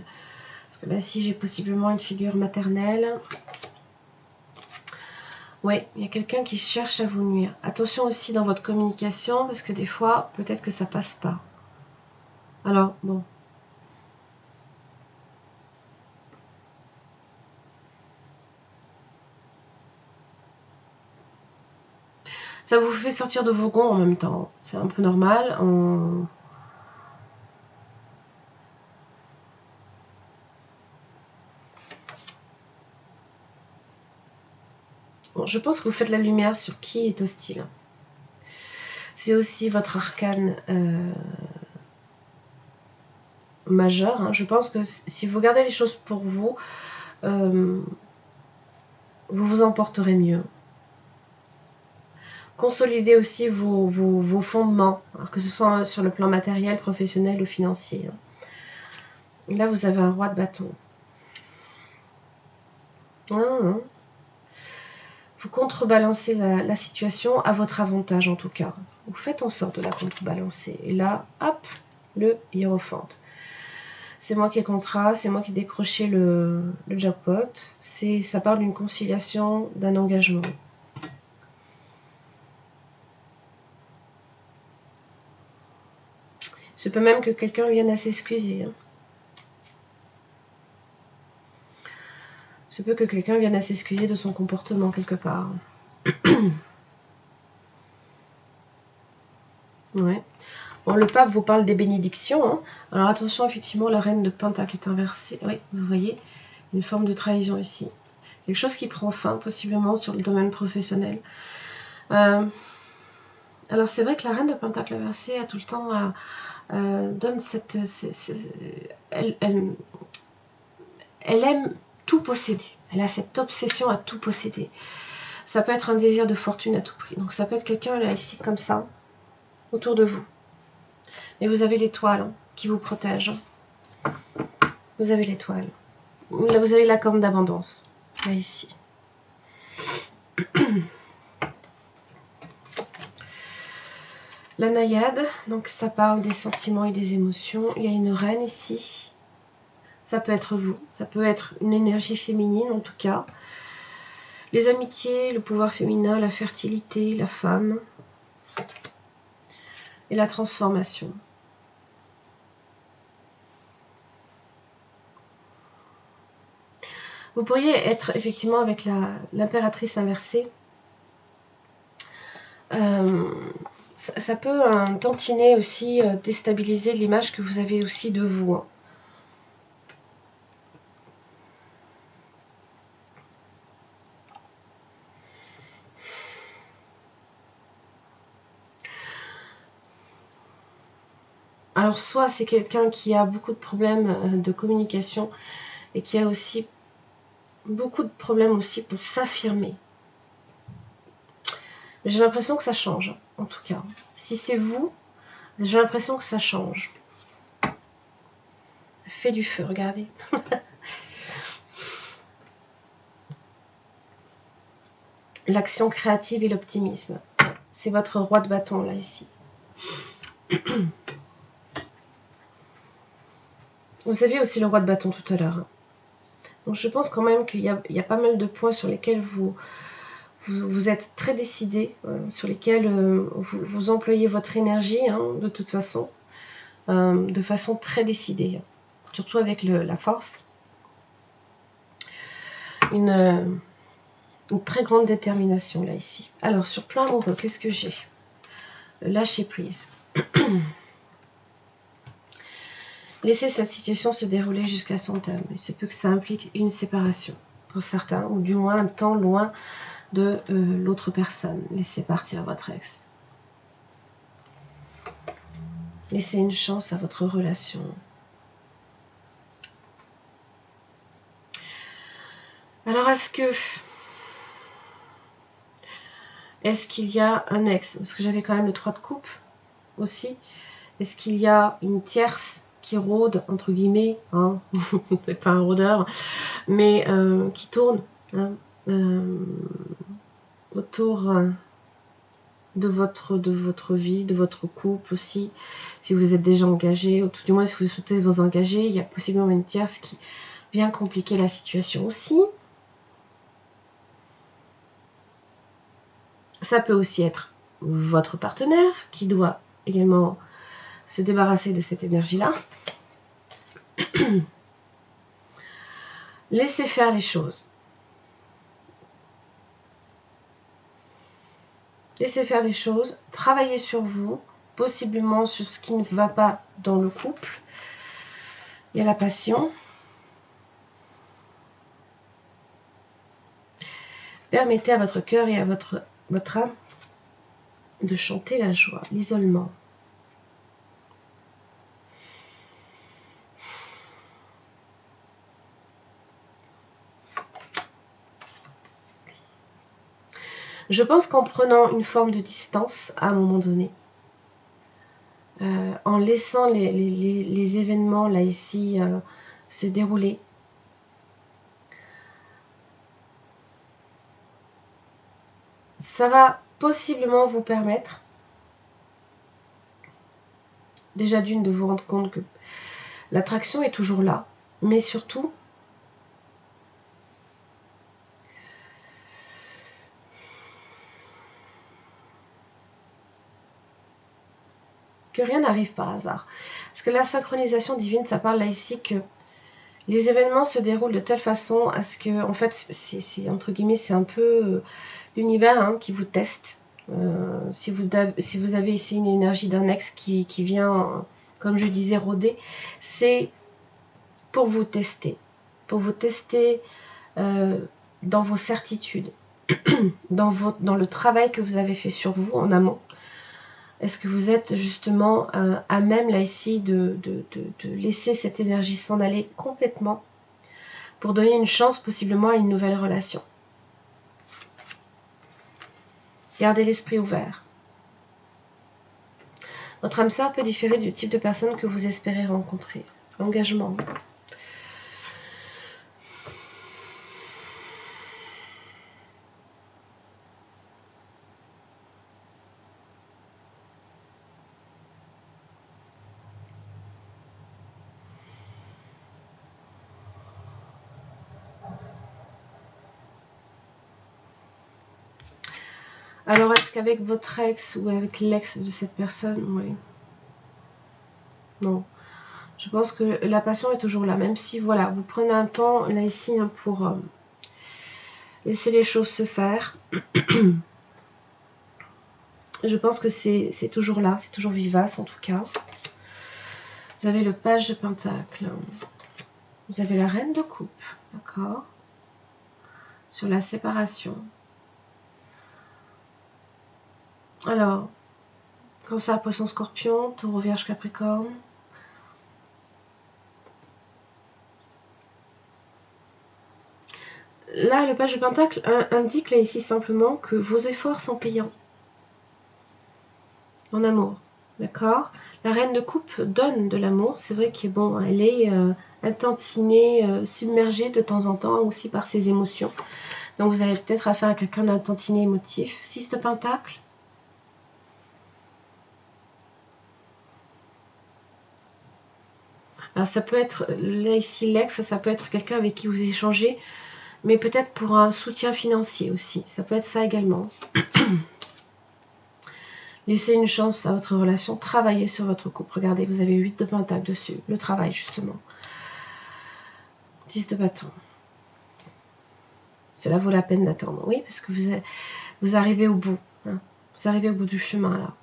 Parce que là, ici, j'ai possiblement une figure maternelle. Oui, il y a quelqu'un qui cherche à vous nuire. Attention aussi dans votre communication, parce que des fois, peut-être que ça passe pas. Alors, bon. Ça vous fait sortir de vos gonds en même temps. C'est un peu normal. Bon, je pense que vous faites la lumière sur qui est hostile. C'est aussi votre arcane majeur. Hein. Je pense que si vous gardez les choses pour vous, vous vous emporterez mieux. Consolidez aussi vos fondements, que ce soit sur le plan matériel, professionnel ou financier. Là, vous avez un roi de bâton. Vous contrebalancez la situation à votre avantage en tout cas. Vous faites en sorte de la contrebalancer. Et là, hop, le hiérophante. C'est moi qui ai le contrat, c'est moi qui ai décroché le jackpot. Ça parle d'une conciliation, d'un engagement. Je peux même que quelqu'un vienne à s'excuser. Hein. Se peut que quelqu'un vienne à s'excuser de son comportement quelque part. Ouais. Bon, le pape vous parle des bénédictions. Hein. Alors attention, effectivement, la reine de Pentacle est inversée. Oui, vous voyez, une forme de trahison ici. Quelque chose qui prend fin, possiblement, sur le domaine professionnel. Alors c'est vrai que la reine de Pentacle inversée a tout le temps... donne cette... Elle aime tout posséder. Elle a cette obsession à tout posséder. Ça peut être un désir de fortune à tout prix. Donc ça peut être quelqu'un là ici comme ça, autour de vous. Mais vous avez l'étoile hein, qui vous protège. Vous avez l'étoile. Là vous avez la corne d'abondance. Là ici. La naïade, donc ça parle des sentiments et des émotions. Il y a une reine ici. Ça peut être vous, ça peut être une énergie féminine en tout cas. Les amitiés, le pouvoir féminin, la fertilité, la femme et la transformation. Vous pourriez être effectivement avec l'impératrice inversée. Ça peut tantiner aussi, déstabiliser l'image que vous avez aussi de vous. Hein. Alors soit c'est quelqu'un qui a beaucoup de problèmes de communication et qui a aussi beaucoup de problèmes aussi pour s'affirmer. J'ai l'impression que ça change, en tout cas. Si c'est vous, j'ai l'impression que ça change. Fait du feu, regardez. l'action créative et l'optimisme. C'est votre roi de bâton, là, ici. Vous avez aussi le roi de bâton tout à l'heure. Donc je pense quand même qu'il y a pas mal de points sur lesquels vous êtes très décidé, sur lesquels vous employez votre énergie, hein, de toute façon, de façon très décidée. Surtout avec la force. Une très grande détermination, là, ici. Alors, sur plan amoureux, qu'est-ce que j'ai? Lâcher prise. Laissez cette situation se dérouler jusqu'à son terme. Il se peut que ça implique une séparation, pour certains, ou du moins un temps loin de l'autre personne. Laissez partir votre ex. Laissez une chance à votre relation. Alors, est-ce qu'il y a un ex? Parce que j'avais quand même le 3 de coupe aussi. Est-ce qu'il y a une tierce qui rôde, entre guillemets, hein, c'est pas un rôdeur, mais qui tourne, hein, autour de votre vie, de votre couple aussi, si vous êtes déjà engagé, ou tout du moins si vous souhaitez vous engager, il y a possiblement une tierce qui vient compliquer la situation aussi. Ça peut aussi être votre partenaire qui doit également se débarrasser de cette énergie-là. Laissez faire les choses. Laissez faire les choses. Travaillez sur vous, possiblement sur ce qui ne va pas dans le couple. Il y a la passion. Permettez à votre cœur et à votre âme de chanter la joie, l'isolement. Je pense qu'en prenant une forme de distance à un moment donné, en laissant les événements là ici se dérouler, ça va possiblement vous permettre déjà d'une de vous rendre compte que l'attraction est toujours là, mais surtout que rien n'arrive par hasard. Parce que la synchronisation divine, ça parle là ici que les événements se déroulent de telle façon à ce que, en fait, c'est entre guillemets, c'est un peu l'univers, hein, qui vous teste. Si vous avez ici une énergie d'un ex qui vient, comme je disais, rôder, c'est pour vous tester. Pour vous tester dans vos certitudes, dans le travail que vous avez fait sur vous en amont. Est-ce que vous êtes justement à même là ici de laisser cette énergie s'en aller complètement pour donner une chance possiblement à une nouvelle relation? Gardez l'esprit ouvert. Votre âme sœur peut différer du type de personne que vous espérez rencontrer. Engagement. Alors, est-ce qu'avec votre ex ou avec l'ex de cette personne, oui. Non. Je pense que la passion est toujours là, même si, voilà, vous prenez un temps, là, ici, hein, pour laisser les choses se faire. Je pense que c'est toujours là, c'est toujours vivace, en tout cas. Vous avez le page de pentacle. Vous avez la reine de coupe, d'accord? Sur la séparation. Alors, Cancer, Poisson, Scorpion, Taureau, Vierge, Capricorne. Là, le page de pentacle indique là ici simplement que vos efforts sont payants en amour, d'accord? La reine de coupe donne de l'amour, c'est vrai qu'elle bon, elle est intantinée, submergée de temps en temps aussi par ses émotions. Donc vous avez peut-être affaire à quelqu'un d'un tantinet émotif. 6 de Pentacle. Alors ça peut être, là ici l'ex, ça peut être quelqu'un avec qui vous échangez, mais peut-être pour un soutien financier aussi. Ça peut être ça également. Laissez une chance à votre relation, travaillez sur votre couple. Regardez, vous avez 8 de Pentacle dessus, le travail justement. 10 de bâton. Cela vaut la peine d'attendre, oui, parce que vous arrivez au bout. Hein. Vous arrivez au bout du chemin là.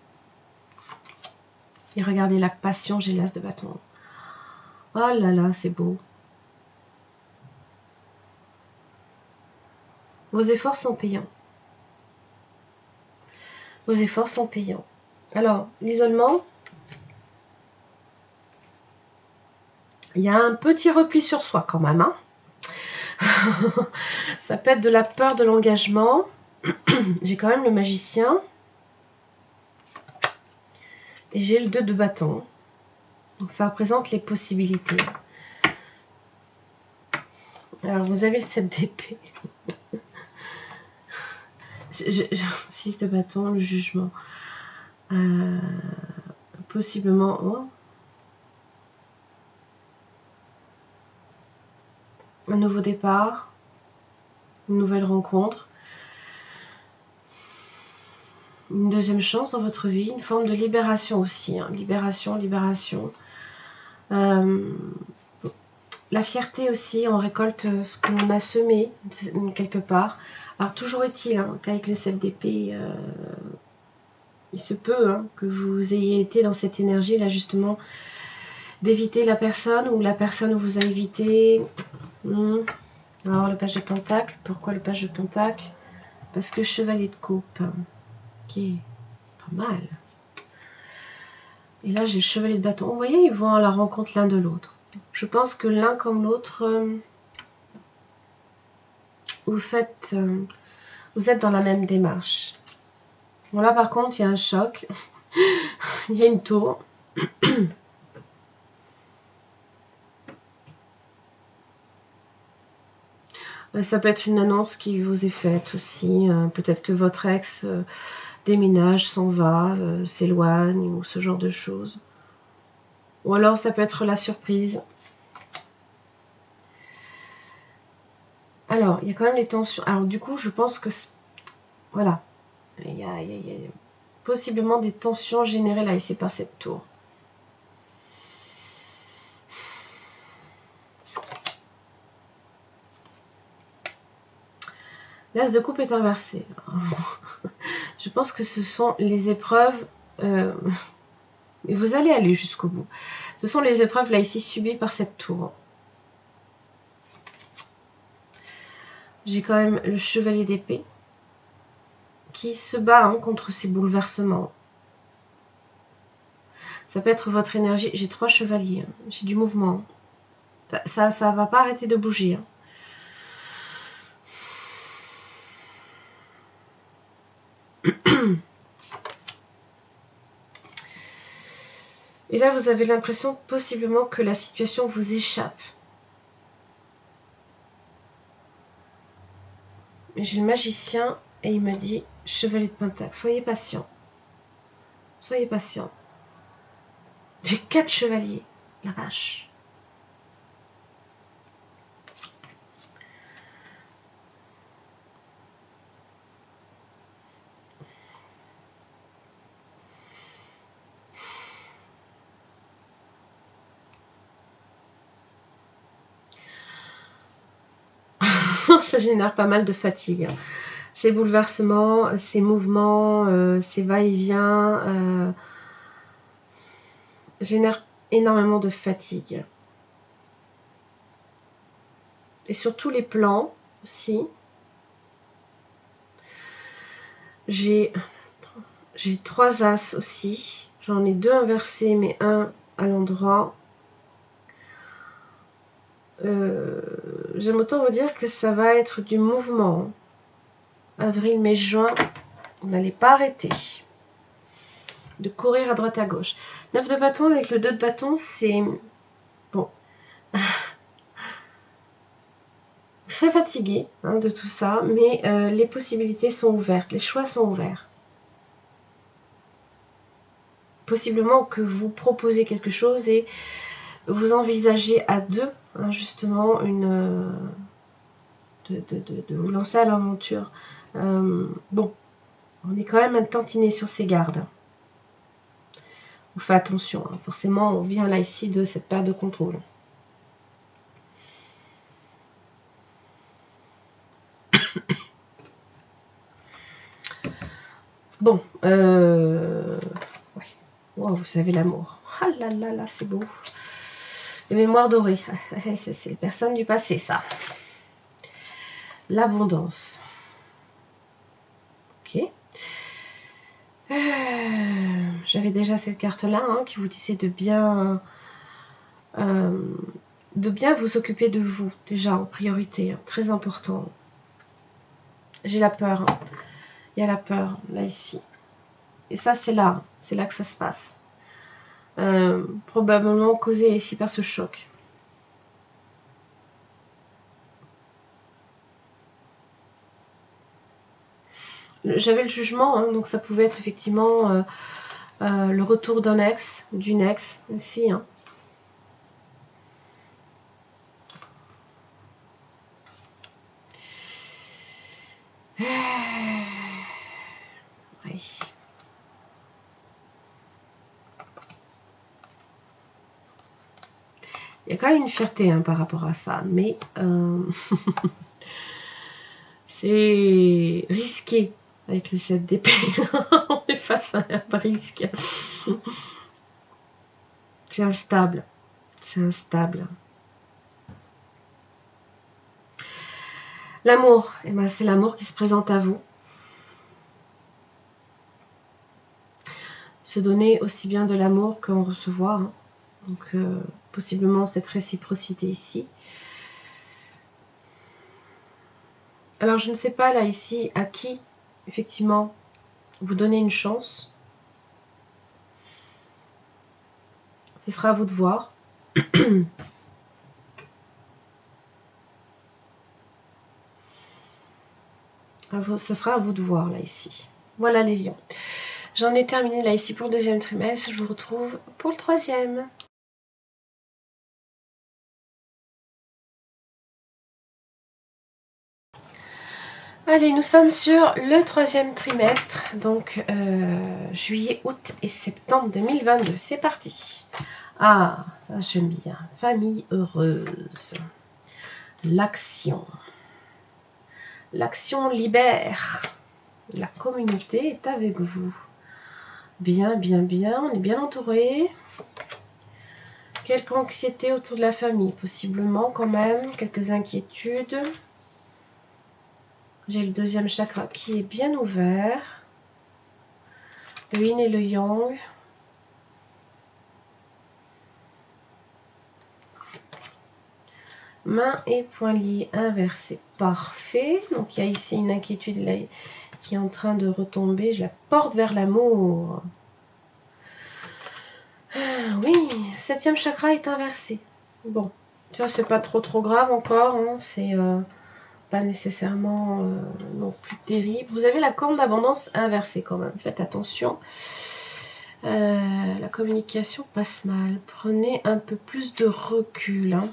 Et regardez la passion, j'ai l'as de bâton. Oh là là, c'est beau. Vos efforts sont payants. Vos efforts sont payants. Alors, l'isolement, il y a un petit repli sur soi quand même. Hein. Ça peut être de la peur de l'engagement. J'ai quand même le magicien. Et j'ai le 2 de bâton. Donc ça représente les possibilités. Alors vous avez le 7 d'épée. 6 de bâton, le jugement. Possiblement. Oh. Un nouveau départ. Une nouvelle rencontre. Une deuxième chance dans votre vie. Une forme de libération aussi. Hein. Libération. La fierté aussi, on récolte ce que l'on a semé quelque part. Alors toujours est-il hein, qu'avec le 7 d'épée, il se peut hein, que vous ayez été dans cette énergie là justement d'éviter la personne ou la personne vous a évité. Alors le page de Pentacle, pourquoi le page de Pentacle? Parce que chevalier de coupe, qui est pas mal. Et là j'ai le chevalier de bâton. Vous voyez, ils vont à la rencontre l'un de l'autre. Je pense que l'un comme l'autre, vous êtes dans la même démarche. Bon là par contre, il y a un choc. Il y a une tour. Ça peut être une annonce qui vous est faite aussi. Peut-être que votre ex déménage, s'en va, s'éloigne ou ce genre de choses. Ou alors ça peut être la surprise. Alors, il y a quand même les tensions. Alors du coup, je pense que... Voilà. Il y a possiblement des tensions générées là ici par cette tour. L'as de coupe est inversé. Je pense que ce sont les épreuves... et vous allez aller jusqu'au bout. Ce sont les épreuves là ici subies par cette tour. J'ai quand même le chevalier d'épée qui se bat hein, contre ces bouleversements. Ça peut être votre énergie. J'ai 3 chevaliers. Hein. J'ai du mouvement. Ça va pas arrêter de bouger. Hein. Et là, vous avez l'impression possiblement que la situation vous échappe. J'ai le magicien et il me dit, chevalier de Pentacle, soyez patient. Soyez patient. J'ai 4 chevaliers. La vache. Ça génère pas mal de fatigue. Ces bouleversements, ces mouvements, ces va-et-vient génèrent énormément de fatigue. Et sur tous les plans aussi. J'ai 3 as aussi. J'en ai 2 inversés, mais un à l'endroit. J'aime autant vous dire que ça va être du mouvement. Avril, mai, juin, on n'allait pas arrêter de courir à droite à gauche. 9 de bâton avec le 2 de bâton, c'est... Bon. Vous serez fatigué hein, de tout ça, mais les possibilités sont ouvertes, les choix sont ouverts. Possiblement que vous proposez quelque chose et vous envisagez à deux, hein, justement, de vous lancer à l'aventure. Bon, on est quand même un tantinet sur ses gardes. On fait attention, hein. Forcément, on vient là ici de cette perte de contrôle. Bon, ouais. Oh, vous savez l'amour. Ah là là là, c'est beau. Les mémoires dorées. C'est les personnes du passé, ça. L'abondance. Ok. J'avais déjà cette carte-là hein, qui vous disait de bien vous occuper de vous, déjà en priorité. Hein, très important. J'ai la peur. Hein. Il y a la peur, là, ici. Et ça, c'est là que ça se passe. Probablement causé ici par ce choc. J'avais le jugement, hein, donc ça pouvait être effectivement le retour d'un ex, d'une ex aussi. Hein. Oui. Il y a quand même une fierté hein, par rapport à ça, mais c'est risqué avec le 7 d'épée. On est face à un risque. C'est instable. C'est instable. L'amour, eh ben, c'est l'amour qui se présente à vous. Se donner aussi bien de l'amour qu'en recevoir. Hein. Donc, possiblement cette réciprocité ici. Alors, je ne sais pas, là, ici, à qui, effectivement, vous donnez une chance. Ce sera à vous de voir. Ce sera à vous de voir, là, ici. Voilà, les lions. J'en ai terminé, là, ici, pour le deuxième trimestre. Je vous retrouve pour le troisième. Allez, nous sommes sur le troisième trimestre, donc juillet, août et septembre 2022. C'est parti. Ah, ça j'aime bien. Famille heureuse. L'action. L'action libère. La communauté est avec vous. Bien, bien, bien. On est bien entouré. Quelques anxiétés autour de la famille, possiblement quand même. Quelques inquiétudes. J'ai le deuxième chakra qui est bien ouvert. Le yin et le yang. Main et poing liés inversés. Parfait. Donc il y a ici une inquiétude là, qui est en train de retomber. Je la porte vers l'amour. Ah, oui, septième chakra est inversé. Bon, tu vois, c'est pas trop grave encore. Hein, c'est pas nécessairement non plus terrible. Vous avez la corne d'abondance inversée quand même. Faites attention. La communication passe mal. Prenez un peu plus de recul. Hein,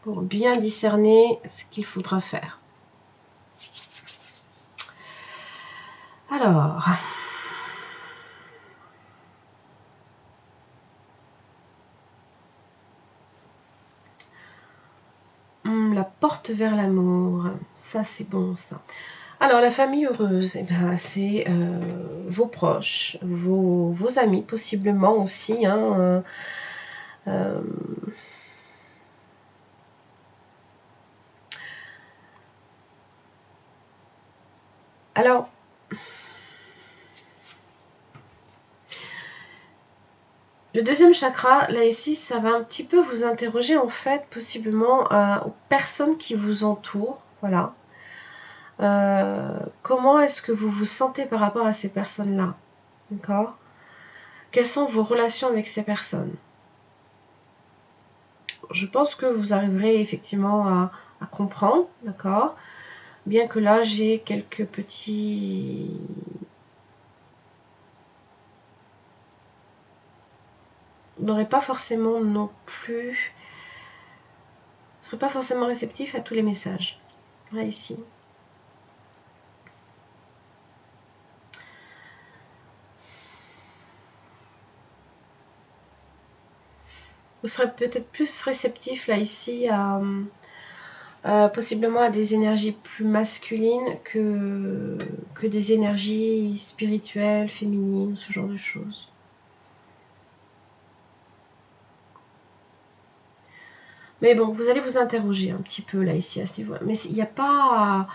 pour bien discerner ce qu'il faudra faire. Alors, la porte vers l'amour, ça c'est bon ça. Alors la famille heureuse, eh ben, c'est vos proches, vos amis possiblement aussi. Hein, alors, le deuxième chakra, là ici, ça va un petit peu vous interroger en fait, possiblement aux personnes qui vous entourent. Voilà. Comment est-ce que vous vous sentez par rapport à ces personnes-là? D'accord? Quelles sont vos relations avec ces personnes? Je pense que vous arriverez effectivement à comprendre, d'accord? Bien que là, j'ai quelques petits... Vous n'aurez pas forcément non plus... Vous ne serez pas forcément réceptif à tous les messages. Là, ici. Vous serez peut-être plus réceptif, là, ici, à possiblement à des énergies plus masculines que des énergies spirituelles, féminines, ce genre de choses. Mais bon, vous allez vous interroger un petit peu là ici à ce niveau-là. Mais il n'y a pas...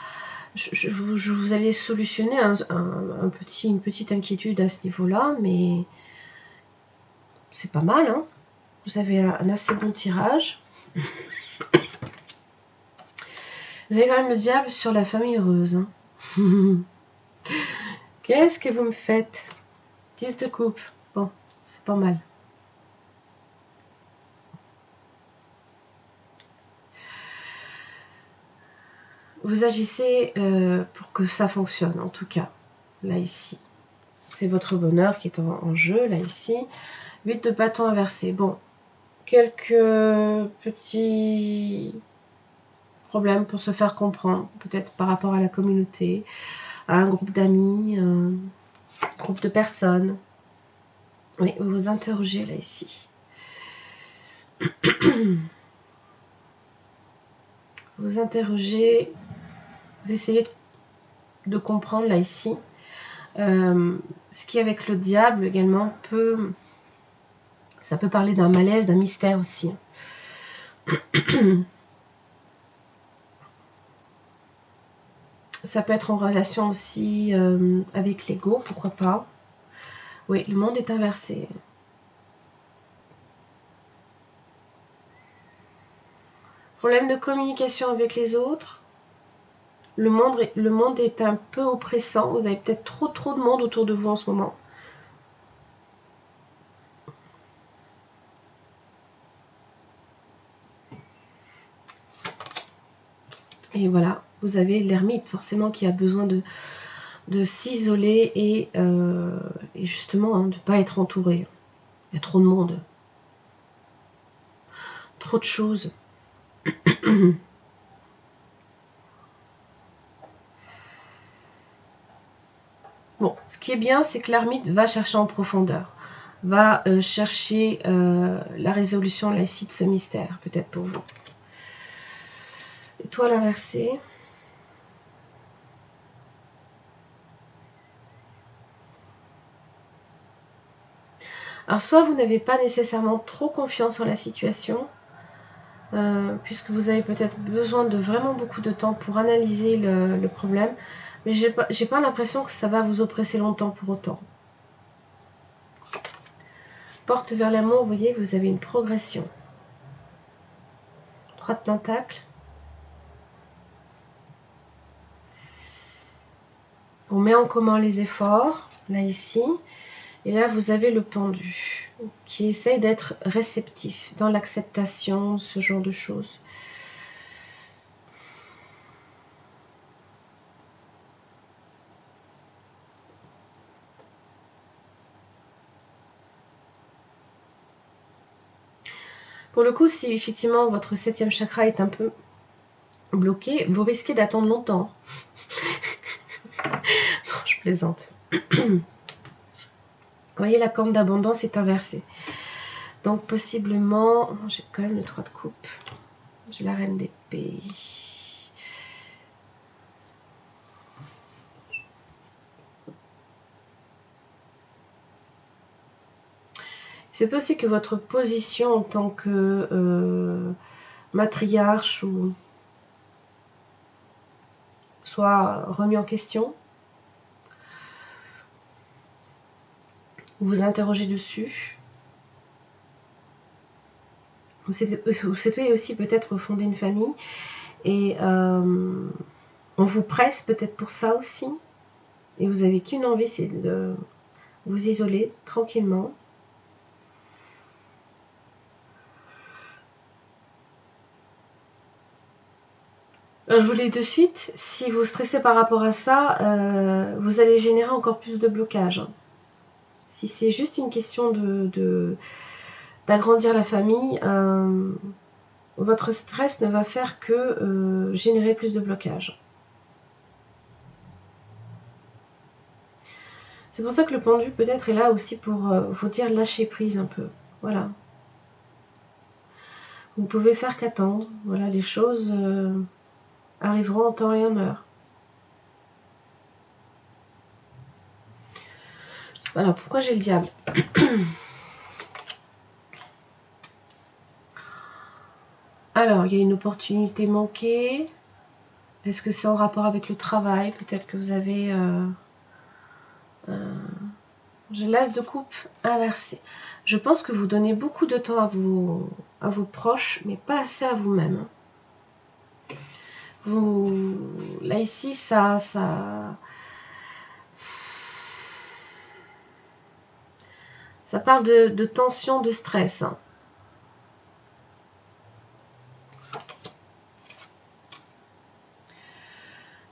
vous allez solutionner une petite inquiétude à ce niveau-là, mais c'est pas mal, hein. Vous avez un assez bon tirage. Vous avez quand même le diable sur la famille heureuse. Hein. Qu'est-ce que vous me faites? 10 de coupe. Bon, c'est pas mal. Vous agissez pour que ça fonctionne, en tout cas. Là, ici. C'est votre bonheur qui est en jeu, là, ici. 8 de bâton inversé. Bon, quelques petits problèmes pour se faire comprendre. Peut-être par rapport à la communauté, à un groupe d'amis, un groupe de personnes. Oui, vous vous interrogez, là, ici. Vous interrogez, vous essayez de comprendre, là, ici. Ce qui, avec le diable, également, ça peut parler d'un malaise, d'un mystère aussi. Ça peut être en relation aussi avec l'ego, pourquoi pas. Oui, le monde est inversé. Problème de communication avec les autres. Le monde est un peu oppressant. Vous avez peut-être trop de monde autour de vous en ce moment. Et voilà, vous avez l'ermite forcément qui a besoin de s'isoler et justement de ne pas être entouré. Il y a trop de monde. Trop de choses. Bon, ce qui est bien, c'est que l'ermite va chercher en profondeur. Va chercher la résolution là ici de ce mystère, peut-être pour vous. Étoile inversée. Alors soit vous n'avez pas nécessairement trop confiance en la situation, puisque vous avez peut-être besoin de vraiment beaucoup de temps pour analyser le problème, mais j'ai pas l'impression que ça va vous oppresser longtemps pour autant. Porte vers l'amour, vous voyez, vous avez une progression. 3 de pentacles. On met en commun les efforts, là ici. Et là, vous avez le pendu, qui essaye d'être réceptif dans l'acceptation, ce genre de choses. Pour le coup, si effectivement votre 7e chakra est un peu bloqué, vous risquez d'attendre longtemps. Non, je plaisante. Vous voyez, la corne d'abondance est inversée. Donc possiblement, j'ai quand même le 3 de coupe. J'ai la reine d'épée. C'est possible que votre position en tant que matriarche soit remis en question. Vous vous interrogez dessus. Vous souhaitez aussi peut-être fonder une famille et on vous presse peut-être pour ça aussi. Et vous n'avez qu'une envie, c'est de vous isoler tranquillement. Alors, je vous le dis de suite, si vous stressez par rapport à ça, vous allez générer encore plus de blocage. Si c'est juste une question d'agrandir la famille, votre stress ne va faire que générer plus de blocage. C'est pour ça que le pendu peut-être est là aussi pour vous dire lâcher prise un peu. Voilà. Vous ne pouvez faire qu'attendre. Voilà, les choses arriveront en temps et en heure. Alors, pourquoi j'ai le diable? Alors, il y a une opportunité manquée. Est-ce que c'est en rapport avec le travail? Peut-être que vous avez... j'ai l'as de coupe inversé. Je pense que vous donnez beaucoup de temps à vos proches, mais pas assez à vous-même. Là, ici, ça parle de tension, de stress.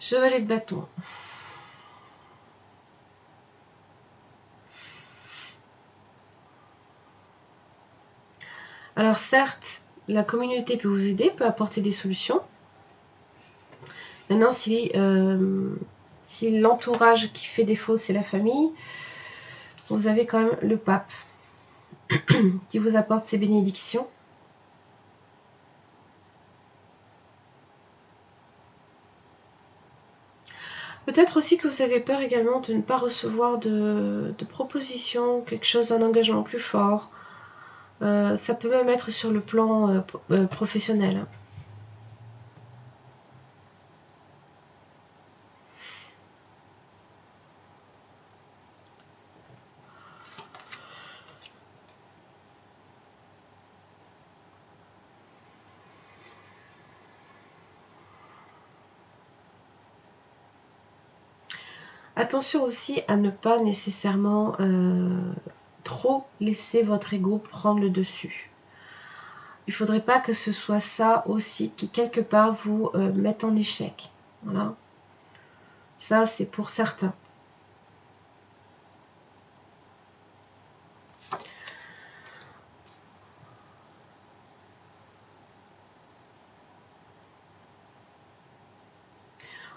Chevalier de bâton. Alors certes, la communauté peut vous aider, peut apporter des solutions. Maintenant, si l'entourage qui fait défaut, c'est la famille, vous avez quand même le pape qui vous apporte ses bénédictions. Peut-être aussi que vous avez peur également de ne pas recevoir de propositions, quelque chose, un engagement plus fort. Ça peut même être sur le plan professionnel. Attention aussi à ne pas nécessairement trop laisser votre ego prendre le dessus. Il ne faudrait pas que ce soit ça aussi qui quelque part vous mette en échec. Voilà. Ça, c'est pour certains.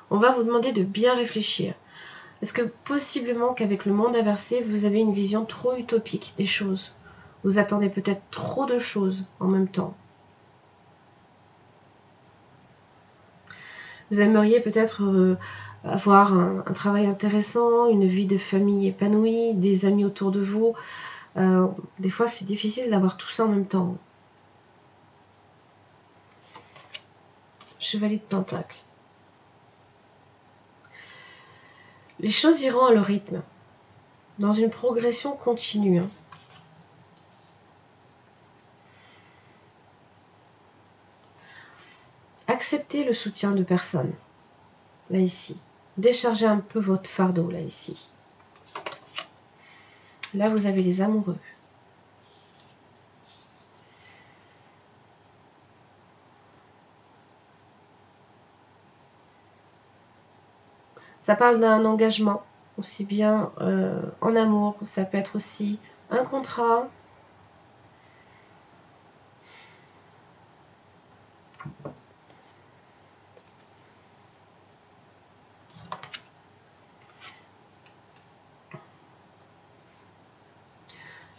On va vous demander de bien réfléchir. Est-ce que possiblement qu'avec le monde inversé, vous avez une vision trop utopique des choses? Vous attendez peut-être trop de choses en même temps. Vous aimeriez peut-être avoir un travail intéressant, une vie de famille épanouie, des amis autour de vous. Des fois, c'est difficile d'avoir tout ça en même temps. Chevalier de Pentacle. Les choses iront à leur rythme, dans une progression continue. Acceptez le soutien de personne, là ici. Déchargez un peu votre fardeau, là ici. Là, vous avez les amoureux. Ça parle d'un engagement, aussi bien en amour, ça peut être aussi un contrat.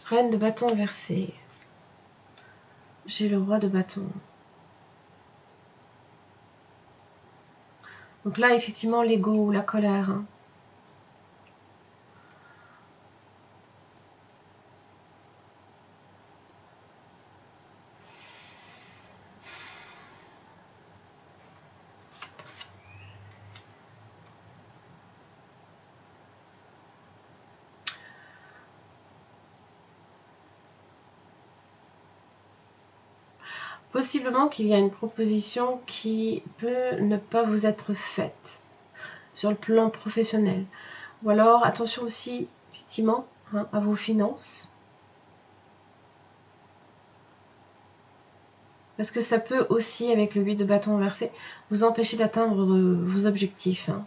Reine de bâton inversé. J'ai le roi de bâton. Donc là, effectivement, l'ego ou la colère. Possiblement qu'il y a une proposition qui peut ne pas vous être faite sur le plan professionnel. Ou alors, attention aussi, effectivement, à vos finances. Parce que ça peut aussi, avec le 8 de bâton inversé, vous empêcher d'atteindre vos objectifs. Hein.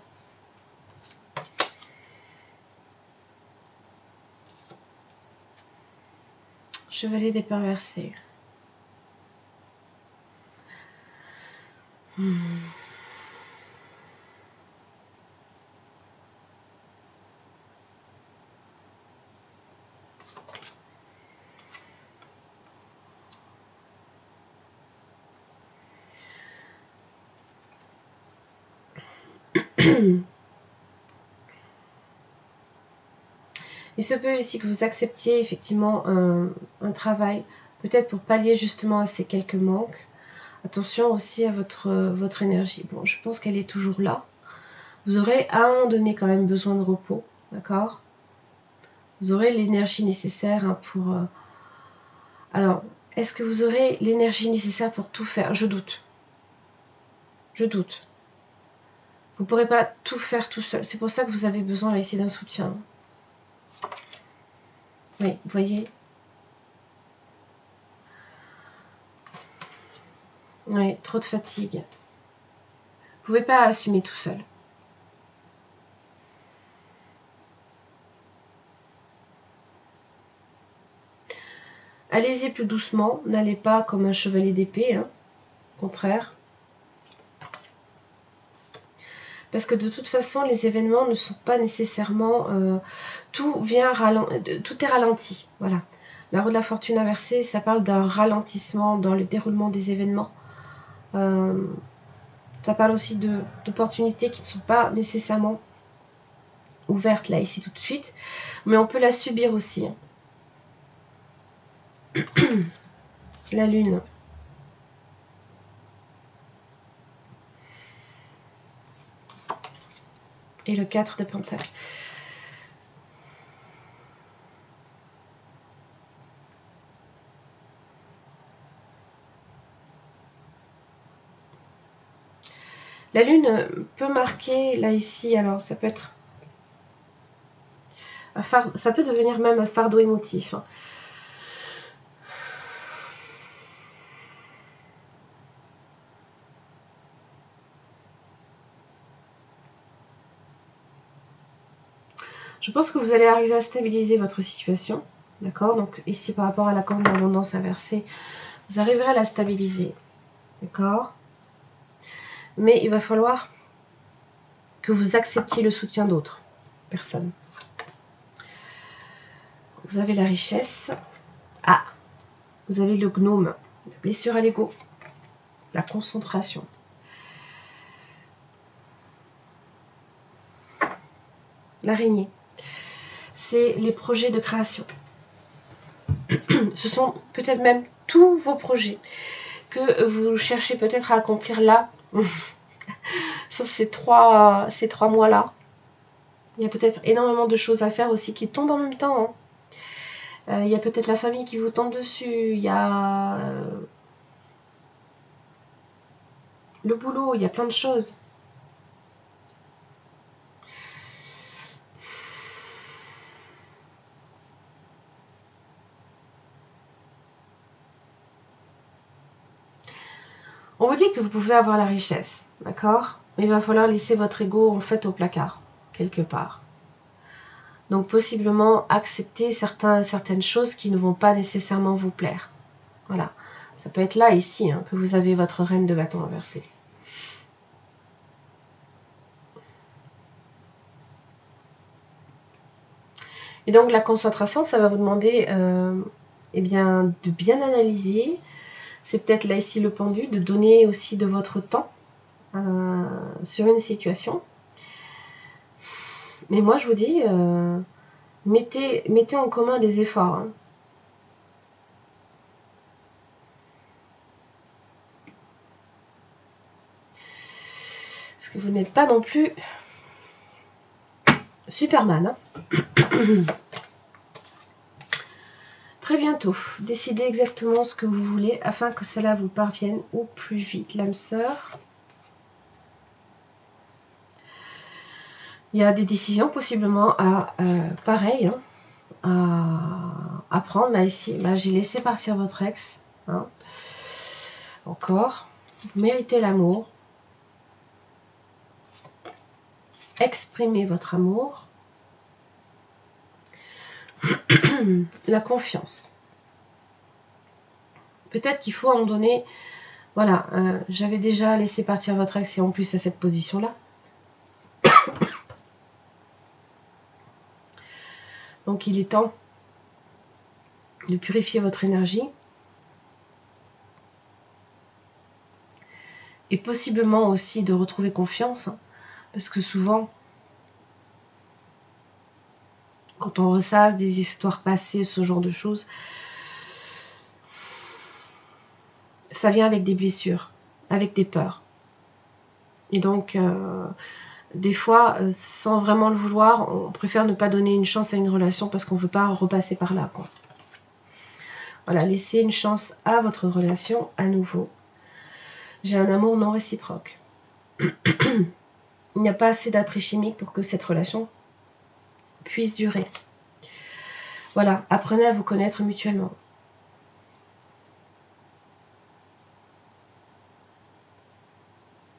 Chevalier d'épée inversé. Il se peut aussi que vous acceptiez effectivement un travail, peut-être pour pallier justement à ces quelques manques. Attention aussi à votre énergie. Bon, je pense qu'elle est toujours là. Vous aurez à un moment donné quand même besoin de repos, d'accord? Vous aurez l'énergie nécessaire hein, pour... Alors, est-ce que vous aurez l'énergie nécessaire pour tout faire? Je doute. Je doute. Vous ne pourrez pas tout faire tout seul. C'est pour ça que vous avez besoin là, ici d'un soutien. Oui, vous voyez? Oui, trop de fatigue. Vous ne pouvez pas assumer tout seul. Allez-y plus doucement, n'allez pas comme un chevalier d'épée, hein. Au contraire. Parce que de toute façon, les événements ne sont pas nécessairement... tout est ralenti, voilà. La roue de la fortune inversée, ça parle d'un ralentissement dans le déroulement des événements. Ça parle aussi d'opportunités qui ne sont pas nécessairement ouvertes là, ici, tout de suite. Mais on peut la subir aussi. Hein. La lune. Et le 4 de Pentacle. La lune peut marquer, là, ici, alors ça peut être... ça peut devenir même un fardeau émotif. Hein. Je pense que vous allez arriver à stabiliser votre situation. D'accord? Donc ici, par rapport à la corne d'abondance inversée, vous arriverez à la stabiliser. D'accord? Mais il va falloir que vous acceptiez le soutien d'autres personnes. Vous avez la richesse. Ah! Vous avez le gnome. La blessure à l'ego. La concentration. L'araignée. C'est les projets de création. Ce sont peut-être même tous vos projets que vous cherchez peut-être à accomplir là, sur ces trois mois-là. Il y a peut-être énormément de choses à faire aussi qui tombent en même temps. Hein. Il y a peut-être la famille qui vous tombe dessus, il y a le boulot, il y a plein de choses. On vous dit que vous pouvez avoir la richesse, d'accord? Mais il va falloir laisser votre ego en fait au placard, quelque part. Donc possiblement accepter certaines choses qui ne vont pas nécessairement vous plaire. Voilà. Ça peut être là, ici, hein, que vous avez votre reine de bâton inversée. Et donc la concentration, ça va vous demander eh bien, de bien analyser. C'est peut-être là ici le pendu, de donner aussi de votre temps sur une situation. Mais moi je vous dis, mettez en commun des efforts. Hein. Parce que vous n'êtes pas non plus Superman. Hein. Très bientôt, décidez exactement ce que vous voulez afin que cela vous parvienne au plus vite, l'âme sœur. Il y a des décisions possiblement à, pareil, hein, à prendre. Là, ici, j'ai laissé partir votre ex. Hein. encore. Vous méritez l'amour. Exprimez votre amour. La confiance. Peut-être qu'il faut à un moment donné, voilà, j'avais déjà laissé partir votre ex et en plus à cette position-là. Donc il est temps de purifier votre énergie. Et possiblement aussi de retrouver confiance. Hein, parce que souvent, quand on ressasse des histoires passées, ce genre de choses, ça vient avec des blessures, avec des peurs. Et donc, des fois, sans vraiment le vouloir, on préfère ne pas donner une chance à une relation parce qu'on ne veut pas repasser par là, quoi. Voilà, laissez une chance à votre relation à nouveau. J'ai un amour non réciproque. Il n'y a pas assez d'attrait chimique pour que cette relation puisse durer. Voilà, apprenez à vous connaître mutuellement.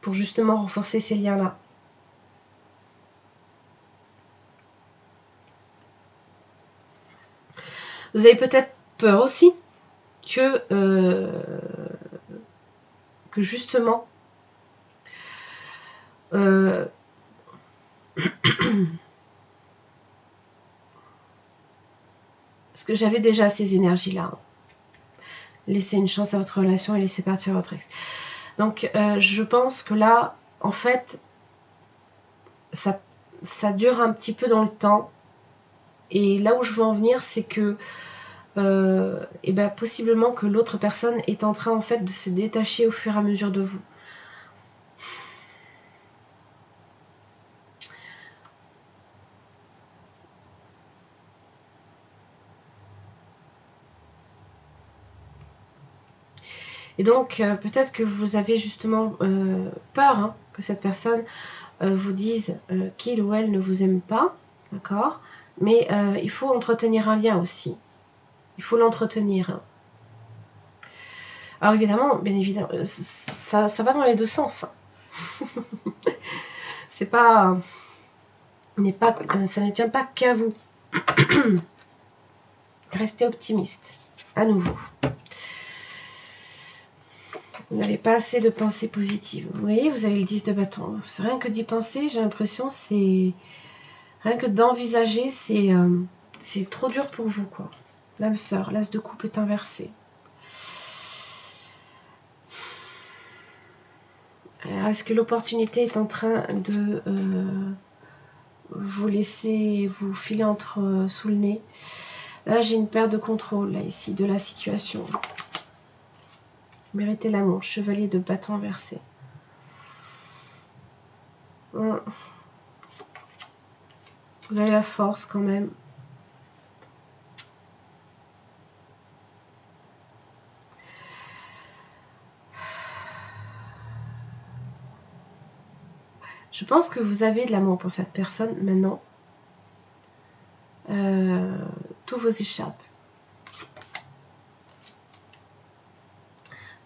Pour justement renforcer ces liens-là. Vous avez peut-être peur aussi que justement parce que j'avais déjà ces énergies-là. Laissez une chance à votre relation et laissez partir votre ex. Donc, je pense que là, en fait, ça dure un petit peu dans le temps. Et là où je veux en venir, c'est que et ben, possiblement que l'autre personne est en train en fait de se détacher au fur et à mesure de vous. Et donc, peut-être que vous avez justement peur hein, que cette personne vous dise qu'il ou elle ne vous aime pas, d'accord? Mais il faut entretenir un lien aussi. Il faut l'entretenir. Hein. Alors évidemment, bien évidemment, ça va dans les deux sens. C'est pas, ça ne tient pas qu'à vous. Restez optimiste, à nouveau. Vous n'avez pas assez de pensées positives. Vous voyez, vous avez le 10 de bâton. C'est rien que d'y penser, j'ai l'impression, c'est... Rien que d'envisager, c'est trop dur pour vous, quoi. L'âme sœur, l'as de coupe est inversé. Alors, est-ce que l'opportunité est en train de vous laisser vous filer sous le nez? Là, j'ai une perte de contrôle, là, ici, de la situation. Méritez l'amour, chevalier de bâton inversé. Vous avez la force quand même. Je pense que vous avez de l'amour pour cette personne maintenant. Tout vous échappe.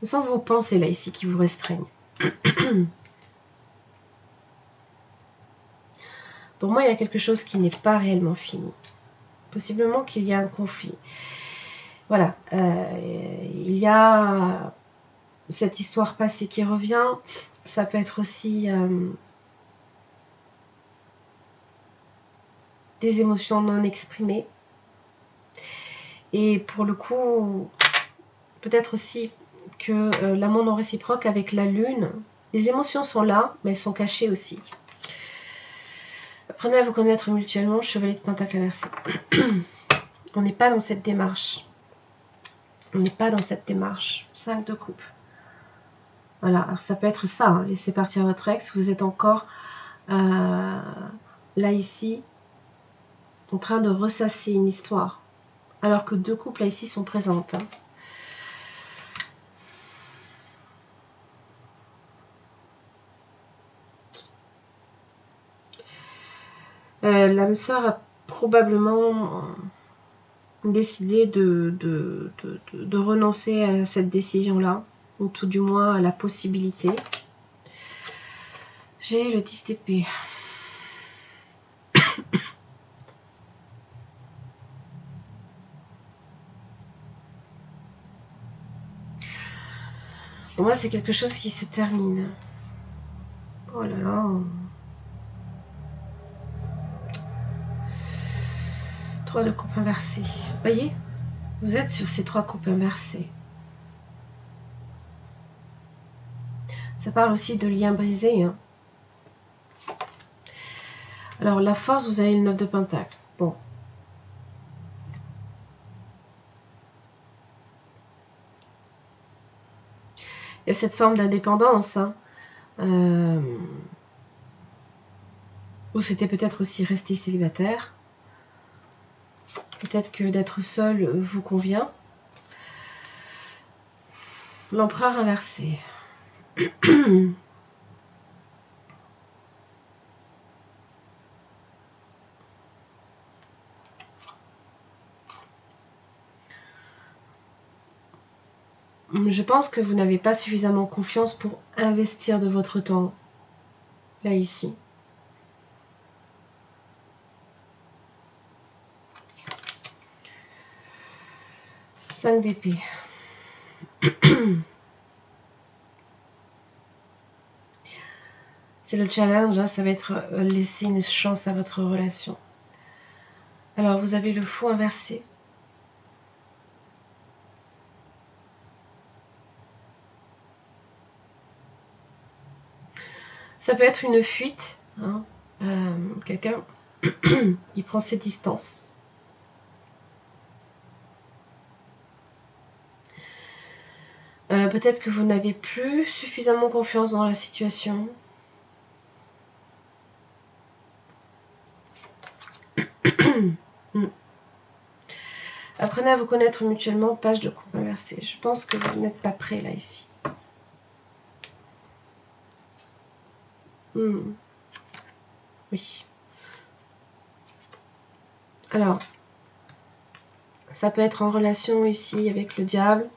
Ce sont vos pensées là ici qui vous restreignent. Pour moi, il y a quelque chose qui n'est pas réellement fini. Possiblement qu'il y a un conflit. Voilà. Il y a cette histoire passée qui revient. Ça peut être aussi des émotions non exprimées. Et pour le coup, peut-être aussi que l'amour non réciproque avec la lune, les émotions sont là, mais elles sont cachées aussi. Apprenez à vous connaître mutuellement, chevalier de pentacle inversé. On n'est pas dans cette démarche. On n'est pas dans cette démarche. 5 de coupe. Voilà, alors ça peut être ça, hein. Laissez partir votre ex, vous êtes encore là ici, en train de ressasser une histoire. Alors que 2 couples là ici sont présentes. Hein. L'âme sœur a probablement décidé de renoncer à cette décision-là. ou tout du moins la possibilité. J'ai le 10 d'épée. Pour moi, c'est quelque chose qui se termine. Oh là là. 3 de coupe inversée. Voyez, vous êtes sur ces 3 coupes inversées. Ça parle aussi de liens brisés. Hein. Alors, la force, vous avez le 9 de pentacle. Bon. Il y a cette forme d'indépendance. Hein. Ou c'était peut-être aussi rester célibataire. Peut-être que d'être seul vous convient. L'empereur inversé. Je pense que vous n'avez pas suffisamment confiance pour investir de votre temps. Là, ici. Cinq d'épée. C'est le challenge, hein, ça va être laisser une chance à votre relation. Alors, vous avez le fou inversé. Ça peut être une fuite, hein, quelqu'un qui prend ses distances. Peut-être que vous n'avez plus suffisamment confiance dans la situation. Apprenez à vous connaître mutuellement, page de coupe inversée. Je pense que vous n'êtes pas prêt là, ici. Oui. Alors, ça peut être en relation ici avec le diable.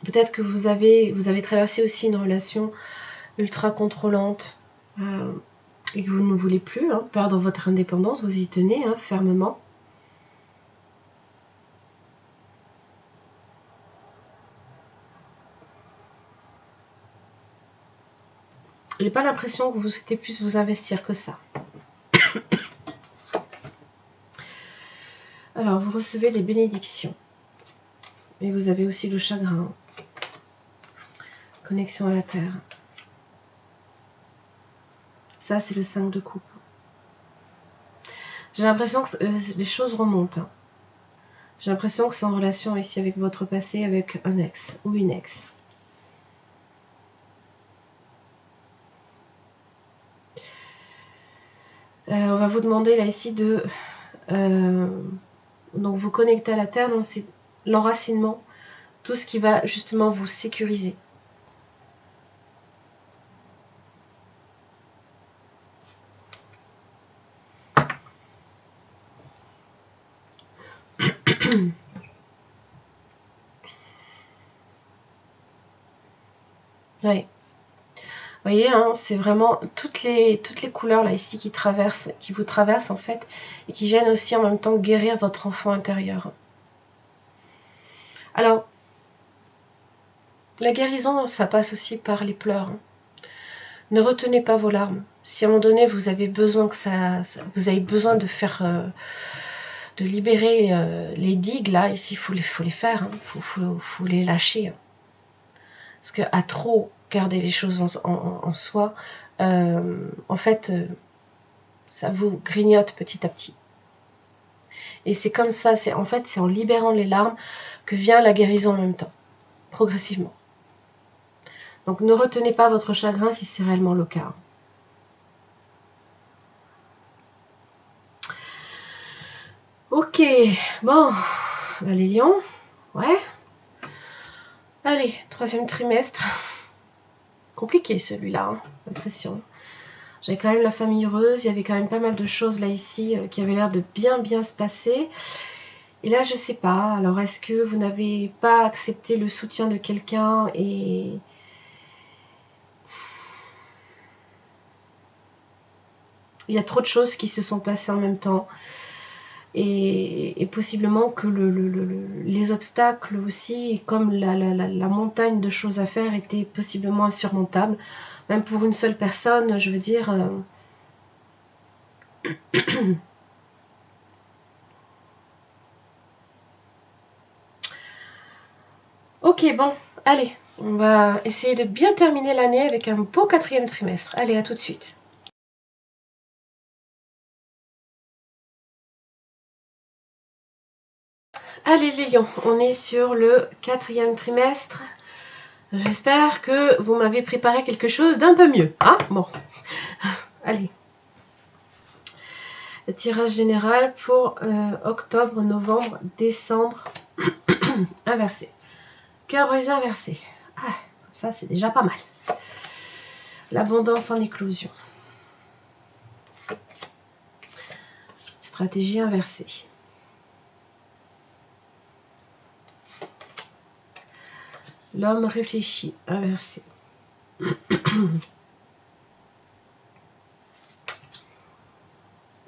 Peut-être que vous avez traversé aussi une relation ultra contrôlante et que vous ne voulez plus perdre votre indépendance. Vous y tenez fermement. J'ai pas l'impression que vous souhaitez plus vous investir que ça. Alors, vous recevez des bénédictions. Et vous avez aussi le chagrin. Connexion à la terre. Ça, c'est le 5 de coupe. J'ai l'impression que les choses remontent. J'ai l'impression que c'est en relation ici avec votre passé, avec un ex ou une ex. On va vous demander là ici de donc vous connecter à la terre, donc c'est l'enracinement, tout ce qui va justement vous sécuriser. Ouais. Vous voyez, c'est vraiment toutes les couleurs là ici qui vous traversent en fait, et qui viennent aussi en même temps guérir votre enfant intérieur. Alors, la guérison, ça passe aussi par les pleurs. Ne retenez pas vos larmes. Si à un moment donné vous avez besoin vous avez besoin de faire, de libérer les digues là, ici il faut les faire, faut les lâcher. Parce que à trop garder les choses en soi, en fait, ça vous grignote petit à petit. Et c'est comme ça, c'est en libérant les larmes que vient la guérison en même temps, progressivement. Donc ne retenez pas votre chagrin si c'est réellement le cas. Ok, bon, les lions, ouais. Allez, 3e trimestre. Compliqué celui-là, l'impression. J'avais quand même la famille heureuse, il y avait quand même pas mal de choses là ici qui avaient l'air de bien se passer. Et là, je sais pas. Alors, est-ce que vous n'avez pas accepté le soutien de quelqu'un et... Il y a trop de choses qui se sont passées en même temps. Et possiblement que les obstacles aussi, comme la montagne de choses à faire, étaient possiblement insurmontables. Même pour une seule personne, je veux dire... Ok, bon, allez, on va essayer de bien terminer l'année avec un beau 4e trimestre. Allez, à tout de suite. Allez les lions, on est sur le 4e trimestre. J'espère que vous m'avez préparé quelque chose d'un peu mieux. Hein, bon, allez. Le tirage général pour octobre, novembre, décembre. Inversé. Cœur brisé inversé. Ah, ça c'est déjà pas mal. L'abondance en éclosion. Stratégie inversée. L'homme réfléchit, inversé.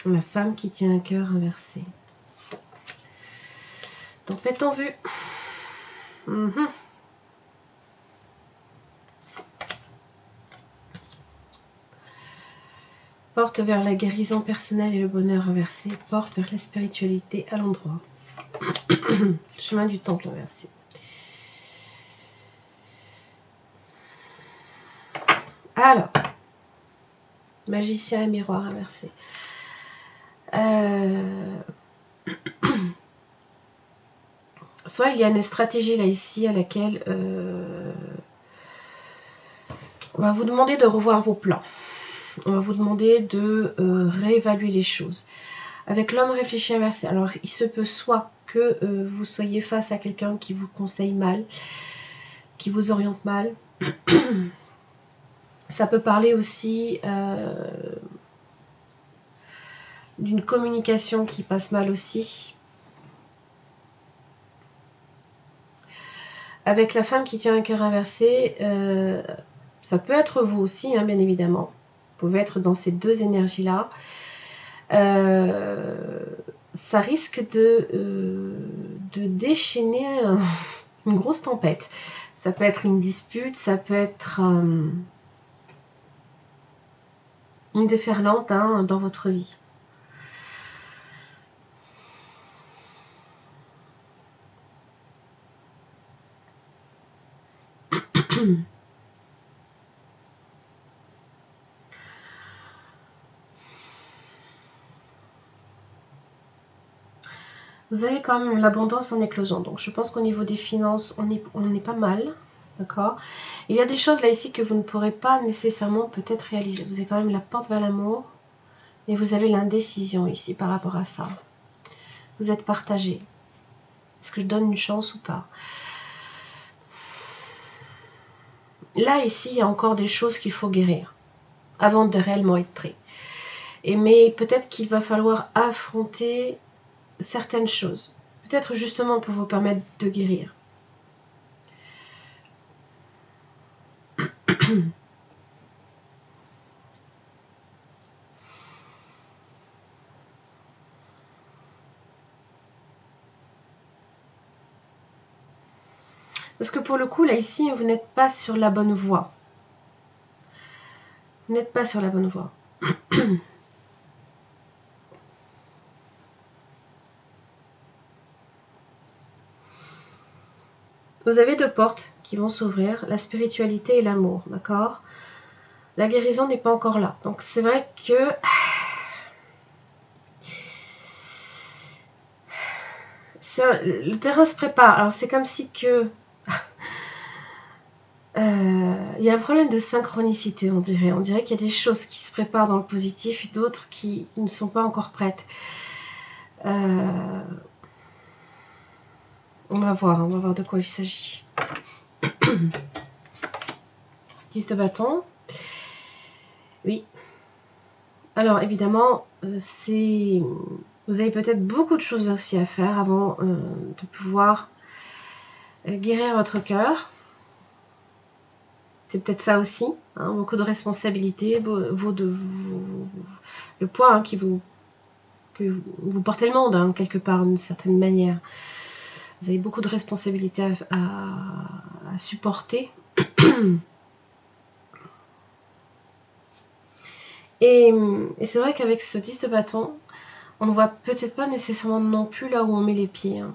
La femme qui tient un cœur, inversé. Tempête en vue. Porte vers la guérison personnelle et le bonheur inversé. Porte vers la spiritualité à l'endroit. Chemin du temple inversé. Alors, magicien et miroir inversé. Soit il y a une stratégie là ici à laquelle on va vous demander de revoir vos plans. On va vous demander de réévaluer les choses. Avec l'homme réfléchi inversé, alors il se peut soit que vous soyez face à quelqu'un qui vous conseille mal, qui vous oriente mal. Ça peut parler aussi d'une communication qui passe mal aussi. Avec la femme qui tient un cœur inversé, ça peut être vous aussi, hein, bien évidemment. Vous pouvez être dans ces deux énergies-là. Ça risque de déchaîner une grosse tempête. Ça peut être une dispute, ça peut être une déferlante hein, dans votre vie. Vous avez quand même l'abondance en éclosion. Donc je pense qu'au niveau des finances, on est pas mal. D'accord. Il y a des choses là ici que vous ne pourrez pas nécessairement peut-être réaliser. Vous avez quand même la porte vers l'amour. Mais vous avez l'indécision ici par rapport à ça. Vous êtes partagé. Est-ce que je donne une chance ou pas? Là, ici, il y a encore des choses qu'il faut guérir avant de réellement être prêt. Mais peut-être qu'il va falloir affronter certaines choses. Peut-être justement pour vous permettre de guérir. Parce que pour le coup, là, ici, vous n'êtes pas sur la bonne voie. Vous n'êtes pas sur la bonne voie. Vous avez deux portes qui vont s'ouvrir, la spiritualité et l'amour, d'accord? La guérison n'est pas encore là. Donc c'est vrai que le terrain se prépare. Alors c'est comme si que il y a un problème de synchronicité, on dirait. On dirait qu'il y a des choses qui se préparent dans le positif et d'autres qui ne sont pas encore prêtes. On va voir de quoi il s'agit. 10 de bâton. Oui. Alors évidemment, c'est Vous avez peut-être beaucoup de choses aussi à faire avant de pouvoir guérir votre cœur. C'est peut-être ça aussi, hein, beaucoup de responsabilités, le poids hein, que vous portez le monde, hein, quelque part, d'une certaine manière. Vous avez beaucoup de responsabilités à supporter. Et c'est vrai qu'avec ce 10 de bâton, on ne voit peut-être pas nécessairement non plus là où on met les pieds. Hein.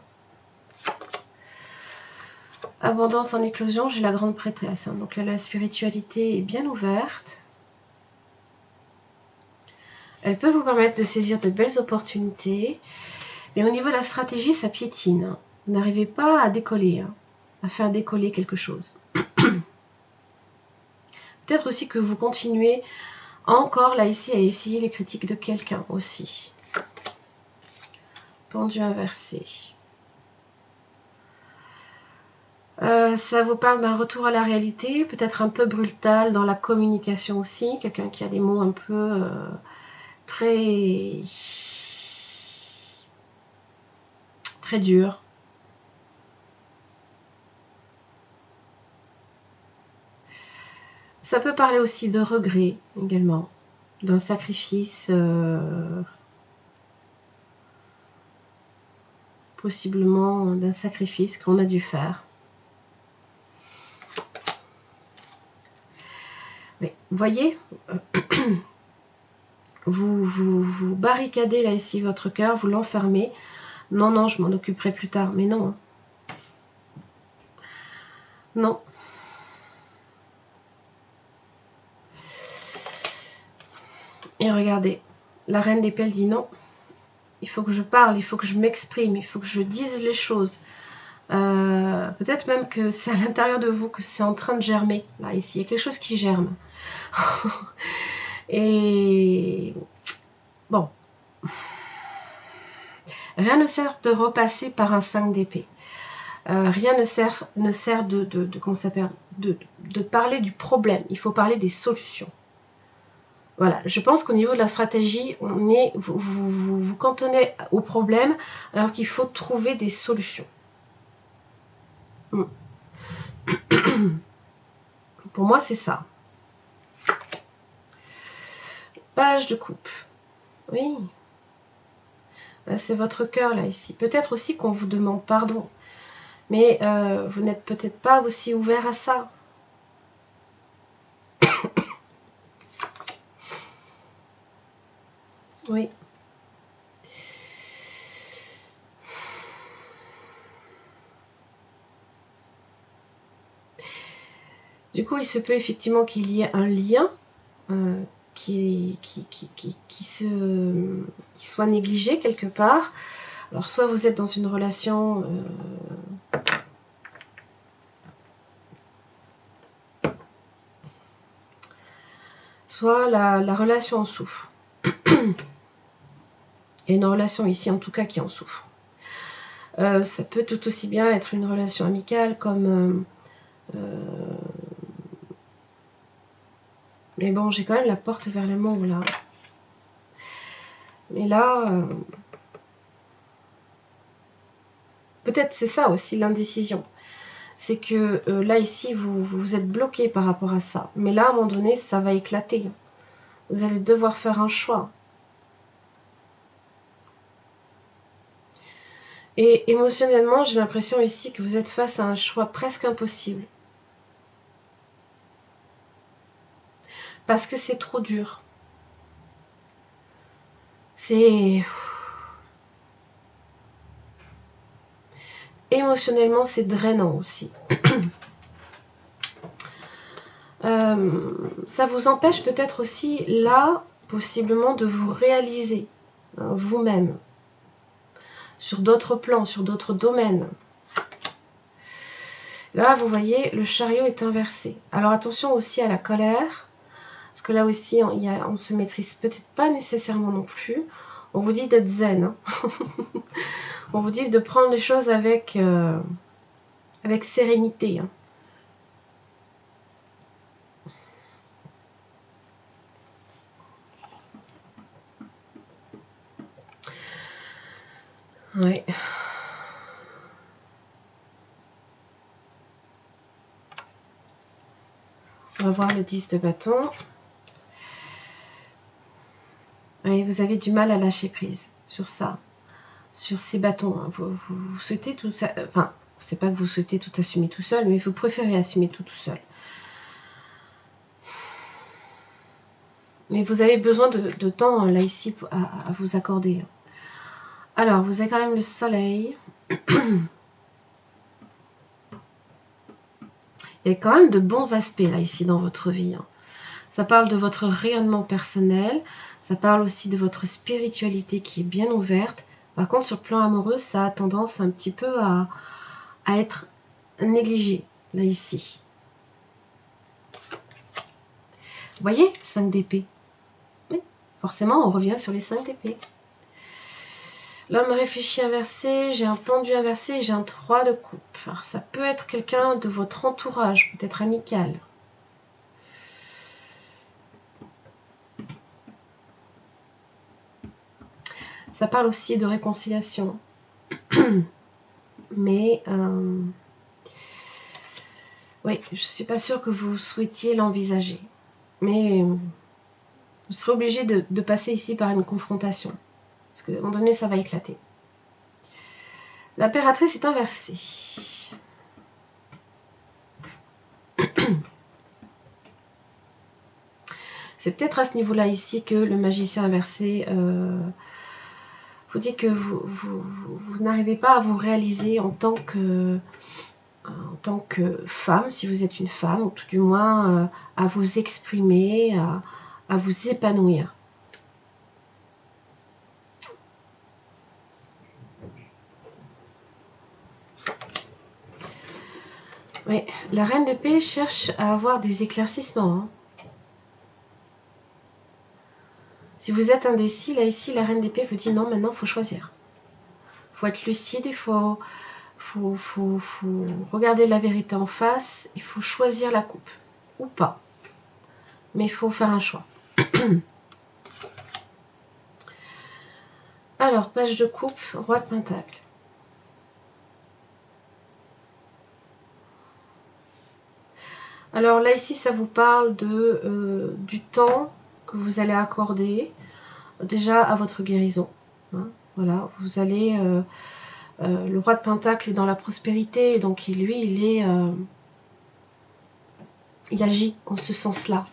Abondance en éclosion, j'ai la grande prêtresse. Hein. Donc là, la spiritualité est bien ouverte. Elle peut vous permettre de saisir de belles opportunités. Mais au niveau de la stratégie, ça piétine. Hein. Vous n'arrivez pas à décoller, hein, à faire décoller quelque chose. Peut-être aussi que vous continuez encore là ici à essayer les critiques de quelqu'un aussi. Pendu inversé. Ça vous parle d'un retour à la réalité, peut-être un peu brutal dans la communication aussi. Quelqu'un qui a des mots un peu très durs. Ça peut parler aussi de regret également, d'un sacrifice possiblement d'un sacrifice qu'on a dû faire. Mais voyez, vous barricadez là ici votre cœur, vous l'enfermez. Non, non, je m'en occuperai plus tard. Mais non. Non. Et regardez, la reine des pelles dit non. Il faut que je parle, il faut que je m'exprime, il faut que je dise les choses. Peut-être même que c'est à l'intérieur de vous que c'est en train de germer. Là, ici, il y a quelque chose qui germe. Et bon. Rien ne sert de repasser par un 5 d'épée. Rien ne sert comment ça s'appelle, de parler du problème. Il faut parler des solutions. Voilà, je pense qu'au niveau de la stratégie, vous cantonnez au problème alors qu'il faut trouver des solutions. Pour moi, c'est ça. Page de coupe. Oui. C'est votre cœur là ici. Peut-être aussi qu'on vous demande pardon. Mais vous n'êtes peut-être pas aussi ouvert à ça. Oui. Du coup, il se peut effectivement qu'il y ait un lien qui soit négligé quelque part. Alors, soit vous êtes dans une relation soit la relation en souffre. Il y a une relation ici, en tout cas, qui en souffre. Ça peut tout aussi bien être une relation amicale comme... mais bon, j'ai quand même la porte vers l'amour, là. Mais là... peut-être c'est ça aussi, l'indécision. C'est que là, ici, vous êtes bloqué par rapport à ça. Mais là, à un moment donné, ça va éclater. Vous allez devoir faire un choix. Et émotionnellement, j'ai l'impression ici que vous êtes face à un choix presque impossible. Parce que c'est trop dur. C'est... émotionnellement, c'est drainant aussi. Ça vous empêche peut-être aussi, là, possiblement, de vous réaliser vous-même. Sur d'autres plans, sur d'autres domaines. Là, vous voyez, le chariot est inversé. Alors attention aussi à la colère, parce que là aussi, on se maîtrise peut-être pas nécessairement non plus. On vous dit d'être zen. Hein. On vous dit de prendre les choses avec sérénité. Hein. Ouais. On va voir le 10 de bâton. Et vous avez du mal à lâcher prise sur ça, sur ces bâtons. Vous souhaitez tout ça, enfin, c'est pas que vous souhaitez tout assumer tout seul, mais vous préférez assumer tout seul. Mais vous avez besoin de temps, là, ici, à vous accorder. Alors, vous avez quand même le soleil. Il y a quand même de bons aspects, là, ici, dans votre vie. Ça parle de votre rayonnement personnel. Ça parle aussi de votre spiritualité qui est bien ouverte. Par contre, sur le plan amoureux, ça a tendance un petit peu à être négligé, là, ici. Vous voyez, 5 d'épée. Oui, forcément, on revient sur les 5 d'épée. L'homme réfléchit inversé, j'ai un pendu inversé, j'ai un 3 de coupe. Alors, ça peut être quelqu'un de votre entourage, peut-être amical. Ça parle aussi de réconciliation. Mais, oui, je ne suis pas sûre que vous souhaitiez l'envisager. Mais vous serez obligé de passer ici par une confrontation. Parce qu'à un moment donné, ça va éclater. L'impératrice est inversée. C'est peut-être à ce niveau-là ici que le magicien inversé vous dit que vous n'arrivez pas à vous réaliser en tant que femme, si vous êtes une femme, ou tout du moins à vous exprimer, à vous épanouir. Oui, la reine d'épée cherche à avoir des éclaircissements. Hein. Si vous êtes indécis, là ici, la reine d'épée vous dit non, maintenant il faut choisir. Il faut être lucide, il faut regarder la vérité en face, il faut choisir la coupe, ou pas. Mais il faut faire un choix. Alors, page de coupe, roi de pentacle. Alors là, ici, ça vous parle du temps que vous allez accorder déjà à votre guérison. Hein, voilà, vous allez... le roi de pentacle est dans la prospérité, donc lui, il agit en ce sens-là.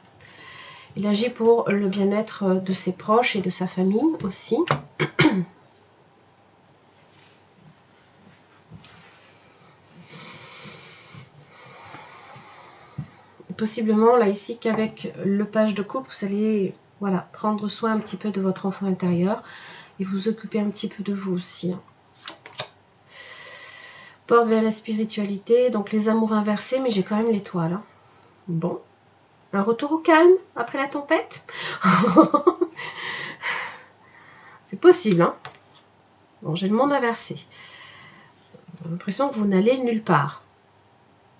Il agit pour le bien-être de ses proches et de sa famille aussi. Possiblement, là ici, qu'avec le page de coupe, vous allez prendre soin un petit peu de votre enfant intérieur et vous occuper un petit peu de vous aussi. Porte vers la spiritualité, donc les amours inversés, mais j'ai quand même l'étoile. Hein. Bon, un retour au calme après la tempête. C'est possible, hein. Bon, j'ai le monde inversé. J'ai l'impression que vous n'allez nulle part.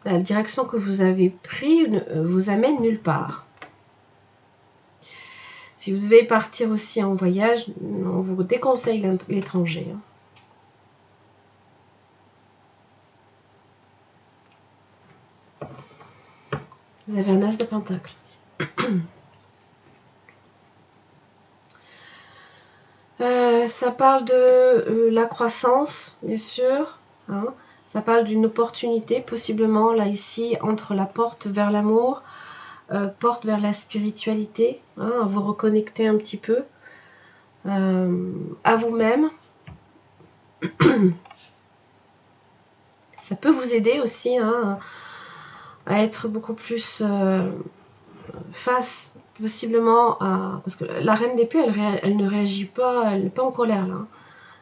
La direction que vous avez prise vous amène nulle part. Si vous devez partir aussi en voyage, on vous déconseille l'étranger. Hein. Vous avez un as de pentacle. Ça parle de la croissance, bien sûr. Hein. Ça parle d'une opportunité, possiblement, là, ici, entre la porte vers l'amour, porte vers la spiritualité, hein, à vous reconnecter un petit peu à vous-même. Ça peut vous aider aussi hein, à être beaucoup plus face, possiblement, à... Parce que la reine d'épée, elle ne réagit pas, elle n'est pas en colère, là. Hein.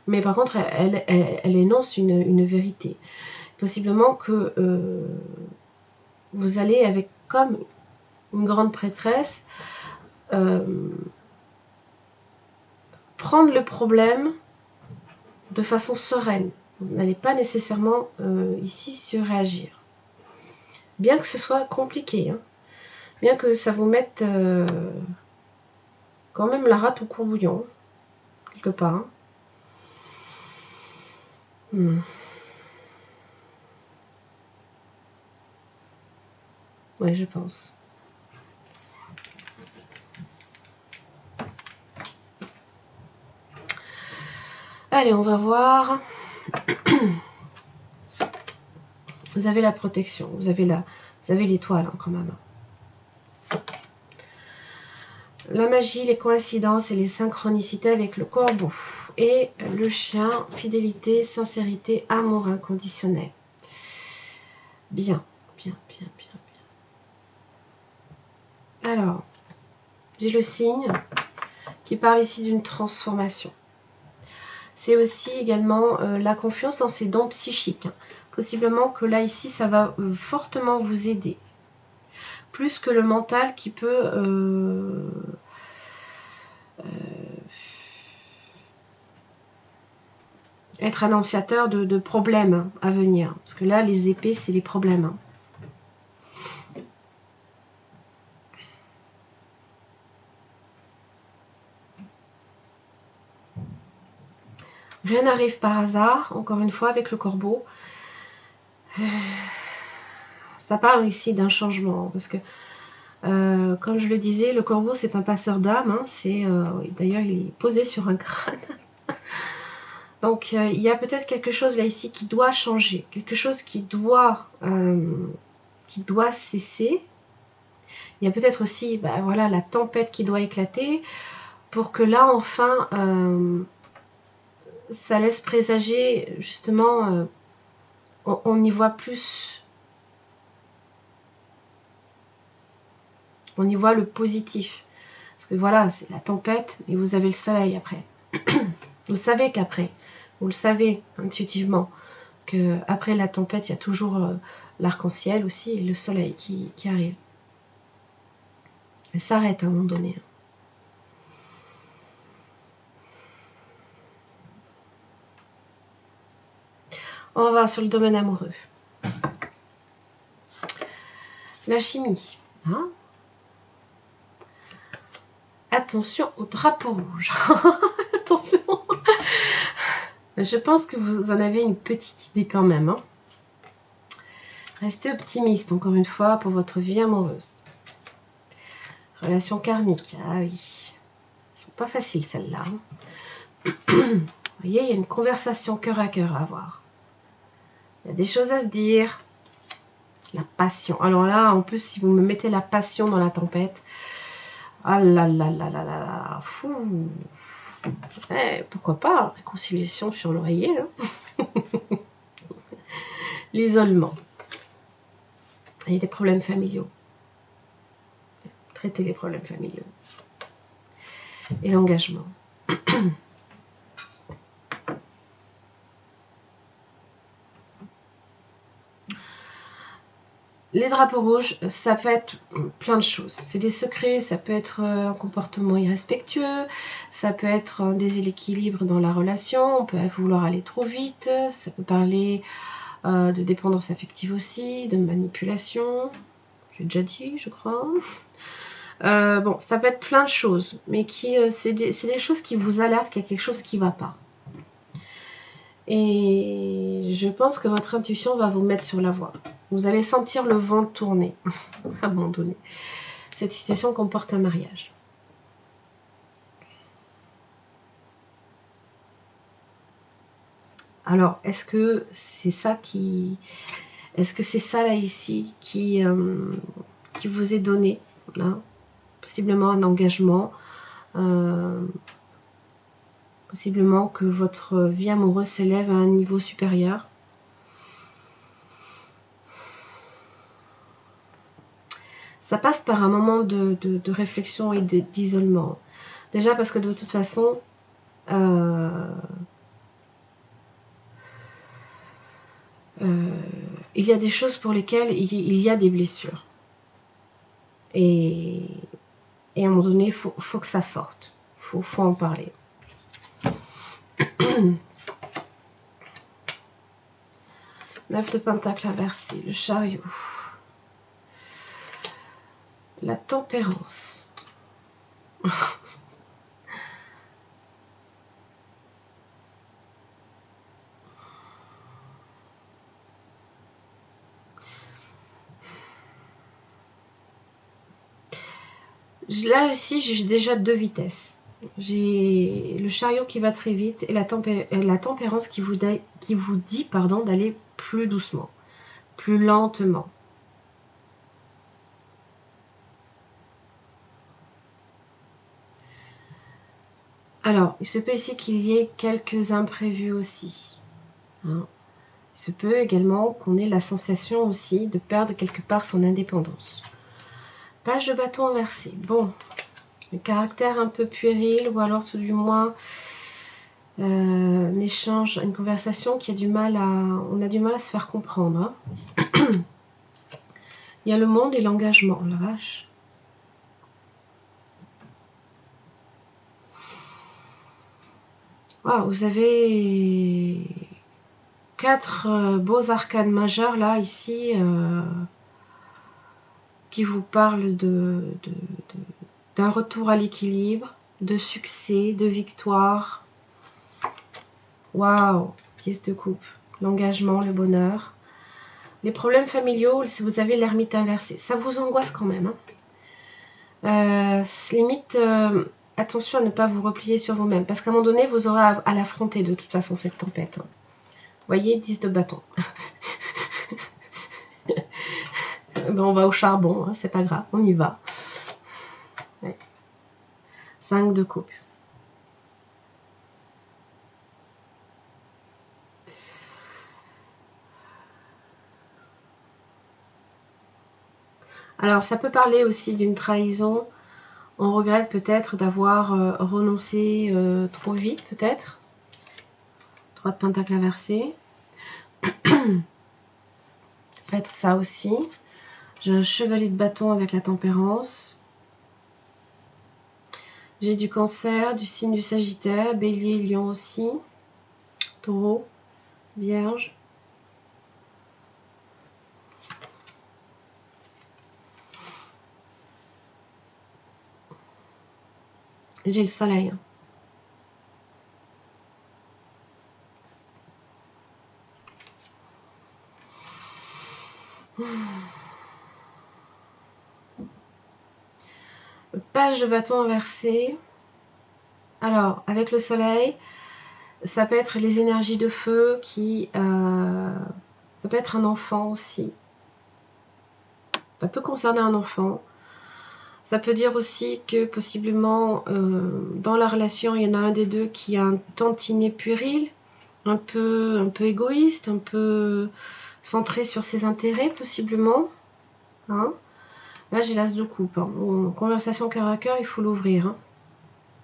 Mais par contre, elle énonce une vérité. Possiblement que vous allez avec comme une grande prêtresse prendre le problème de façon sereine. Vous n'allez pas nécessairement ici surréagir. Bien que ce soit compliqué, hein. Bien que ça vous mette quand même la rate au courbouillon, quelque part. Hein. Ouais, je pense. Allez, on va voir. Vous avez la protection, vous avez l'étoile hein, quand même. La magie, les coïncidences et les synchronicités avec le corbeau. Et le chien, fidélité, sincérité, amour inconditionnel. Bien, bien, bien, bien, bien. Alors, j'ai le signe qui parle ici d'une transformation. C'est aussi également la confiance en ses dons psychiques. Possiblement que là, ici, ça va fortement vous aider. Plus que le mental qui peut être annonciateur de problèmes à venir. Parce que là, les épées, c'est les problèmes. Rien n'arrive par hasard, encore une fois, avec le corbeau. Ça parle ici d'un changement, parce que, comme je le disais, le corbeau, c'est un passeur d'âme. Hein, d'ailleurs, il est posé sur un crâne. Donc, il y a peut-être quelque chose là, ici, qui doit changer. Quelque chose qui doit cesser. Il y a peut-être aussi voilà, la tempête qui doit éclater pour que là, enfin, ça laisse présager, justement, on y voit plus. On y voit le positif. Parce que voilà, c'est la tempête, et vous avez le soleil après. Vous savez qu'après, vous le savez intuitivement, qu'après la tempête, il y a toujours l'arc-en-ciel aussi, et le soleil qui arrive. Elle s'arrête à un moment donné. On va sur le domaine amoureux. La chimie. Hein? Attention au drapeau rouge. Attention. Je pense que vous en avez une petite idée quand même. Hein. Restez optimiste, encore une fois, pour votre vie amoureuse. Relation karmique. Ah oui. Elles sont pas faciles, celles-là. Hein. Vous voyez, il y a une conversation cœur à cœur à avoir. Il y a des choses à se dire. La passion. Alors là, en plus, si vous me mettez la passion dans la tempête, ah là là là là là là, fou. Pourquoi pas, réconciliation sur l'oreiller. Hein. L'isolement. Et des problèmes familiaux. Traiter les problèmes familiaux. Et l'engagement. Les drapeaux rouges, ça peut être plein de choses. C'est des secrets, ça peut être un comportement irrespectueux, ça peut être un déséquilibre dans la relation, on peut vouloir aller trop vite, ça peut parler de dépendance affective aussi, de manipulation, j'ai déjà dit, je crois. Bon, ça peut être plein de choses, mais c'est des choses qui vous alertent qu'il y a quelque chose qui ne va pas. Et je pense que votre intuition va vous mettre sur la voie. Vous allez sentir le vent tourner à un moment donné. Cette situation comporte un mariage. Alors, est-ce que c'est ça là ici qui vous est donné là? Possiblement un engagement, possiblement que votre vie amoureuse s'élève à un niveau supérieur. Ça passe par un moment de réflexion et d'isolement. Déjà parce que de toute façon, il y a des choses pour lesquelles il y a des blessures. Et à un moment donné, il faut que ça sorte. Il faut en parler. Neuf de Pentacle inversé, le chariot. La tempérance. Là aussi, j'ai déjà 2 vitesses. J'ai le chariot qui va très vite et la tempérance qui vous dit pardon, d'aller plus doucement, plus lentement. Alors, il se peut ici qu'il y ait quelques imprévus aussi. Hein. Il se peut également qu'on ait la sensation aussi de perdre quelque part son indépendance. Page de bâton inversé. Bon, le caractère un peu puéril ou alors tout du moins un échange, une conversation qui a du mal à... On a du mal à se faire comprendre. Hein. Il y a le monde et l'engagement, la vache. Wow, vous avez 4 beaux arcanes majeurs là, ici, qui vous parlent d'un retour à l'équilibre, de succès, de victoire. Waouh, pièce de coupe, l'engagement, le bonheur. Les problèmes familiaux, si vous avez l'ermite inversé, ça vous angoisse quand même. Hein. Limite, attention à ne pas vous replier sur vous-même, parce qu'à un moment donné, vous aurez à l'affronter de toute façon, cette tempête. Hein. Vous voyez, 10 de bâton. Ben, on va au charbon, hein, c'est pas grave, on y va. Ouais. 5 de coupe. Alors, ça peut parler aussi d'une trahison. On regrette peut-être d'avoir renoncé trop vite, peut-être. 3 de pentacle inversé. Faites ça aussi. J'ai un chevalier de bâton avec la tempérance. J'ai du cancer, du signe du sagittaire, bélier, lion aussi. Taureau, vierge. J'ai le soleil. Page de bâton inversé. Alors, avec le soleil, ça peut être les énergies de feu qui... ça peut être un enfant aussi. Ça peut concerner un enfant. Ça peut dire aussi que possiblement dans la relation, il y en a un des deux qui a un tantinet puéril, un peu égoïste, un peu centré sur ses intérêts possiblement. Hein. Là, j'ai l'as de coupe. Hein. Conversation cœur à cœur, il faut l'ouvrir. Hein.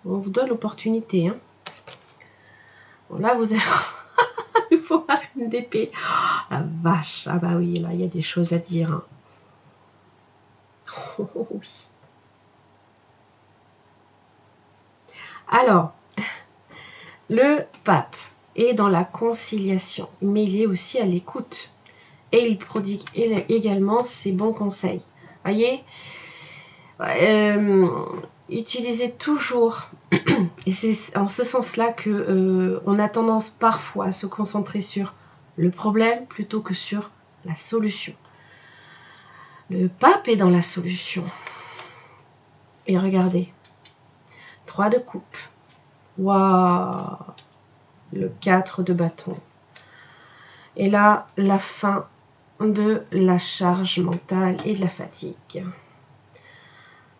On vous donne l'opportunité. Hein. Bon, là, vous avez... il faut avoir une d'épée. Oh, la vache. Ah bah oui, là, il y a des choses à dire. Hein. Oh, oui. Alors, le pape est dans la conciliation, mais il est aussi à l'écoute. Et il prodigue également ses bons conseils. Voyez, utilisez toujours, et c'est en ce sens-là que on a tendance parfois à se concentrer sur le problème plutôt que sur la solution. Le pape est dans la solution. Et regardez, 3 de coupe. Waouh, le 4 de bâton. Et là, la fin de la charge mentale et de la fatigue.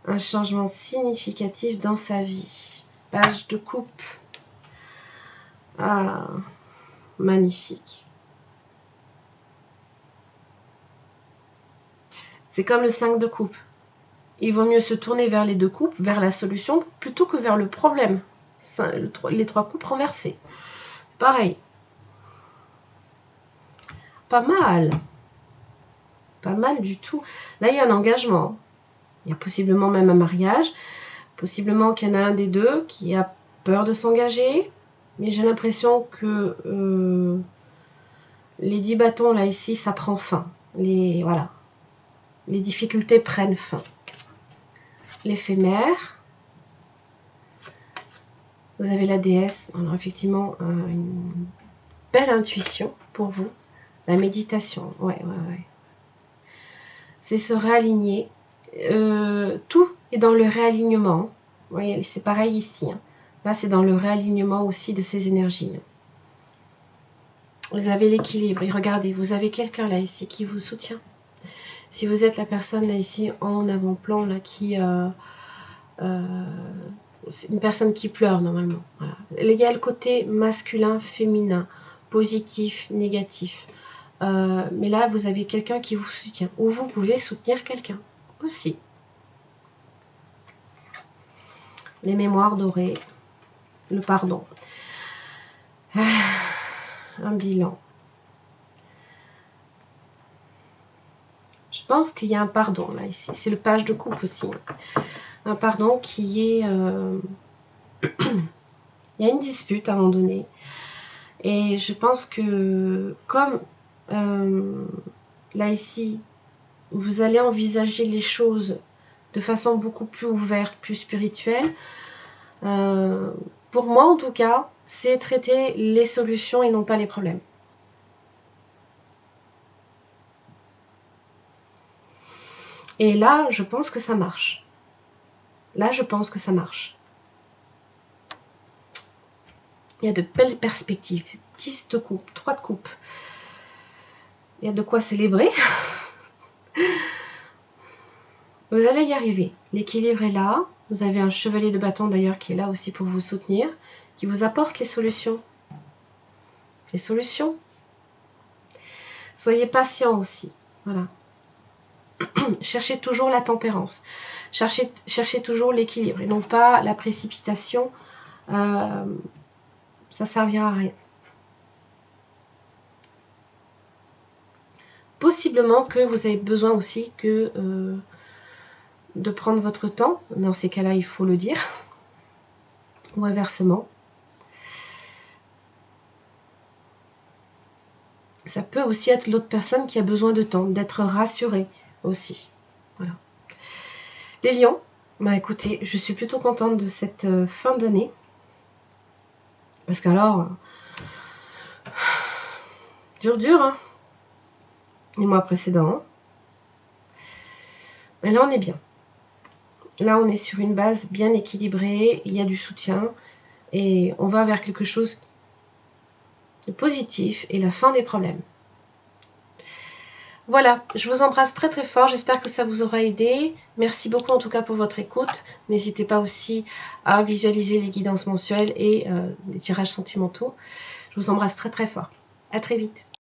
Un changement significatif dans sa vie. Page de coupe. Ah, magnifique. C'est comme le 5 de coupe. Il vaut mieux se tourner vers les 2 coupes, vers la solution, plutôt que vers le problème. Les 3 coupes renversées. Pareil. Pas mal. Pas mal du tout. Là, il y a un engagement. Il y a possiblement même un mariage. Possiblement qu'il y en a un des deux qui a peur de s'engager. Mais j'ai l'impression que les 10 bâtons, là, ici, ça prend fin. Voilà. Les difficultés prennent fin. L'éphémère. Vous avez la déesse. Alors, effectivement, une belle intuition pour vous. La méditation. Ouais. C'est se réaligner. Tout et dans le réalignement. Vous voyez, c'est pareil ici. Hein. Là, c'est dans le réalignement aussi de ces énergies. Vous avez l'équilibre. Et regardez, vous avez quelqu'un là ici qui vous soutient. Si vous êtes la personne là ici en avant-plan là qui c'est une personne qui pleure normalement. Voilà. Il y a le côté masculin, féminin, positif, négatif. Mais là, vous avez quelqu'un qui vous soutient. Ou vous pouvez soutenir quelqu'un aussi. Les mémoires dorées, le pardon. Un bilan. Je pense qu'il y a un pardon là ici. C'est le page de coupe aussi. Un pardon qui est... il y a une dispute à un moment donné. Et je pense que comme là ici, vous allez envisager les choses de façon beaucoup plus ouverte, plus spirituelle, pour moi en tout cas, c'est traiter les solutions et non pas les problèmes. Et là, je pense que ça marche. Là, je pense que ça marche. Il y a de belles perspectives. 10 de coupe, 3 de coupe. Il y a de quoi célébrer. Vous allez y arriver. L'équilibre est là. Vous avez un chevalier de bâton d'ailleurs qui est là aussi pour vous soutenir, qui vous apporte les solutions. Les solutions. Soyez patient aussi. Voilà. Cherchez toujours la tempérance. Cherchez toujours l'équilibre et non pas la précipitation. Ça servira à rien. Possiblement que vous avez besoin aussi que de prendre votre temps. Dans ces cas-là, il faut le dire. Ou inversement. Ça peut aussi être l'autre personne qui a besoin de temps, d'être rassurée aussi. Voilà. Les lions, bah écoutez, je suis plutôt contente de cette fin d'année. Parce qu'alors, dur, hein, les mois précédents. Mais là, on est bien. Là, on est sur une base bien équilibrée, il y a du soutien et on va vers quelque chose de positif et la fin des problèmes. Voilà, je vous embrasse très très fort, j'espère que ça vous aura aidé. Merci beaucoup en tout cas pour votre écoute. N'hésitez pas aussi à visualiser les guidances mensuelles et les tirages sentimentaux. Je vous embrasse très très fort. À très vite.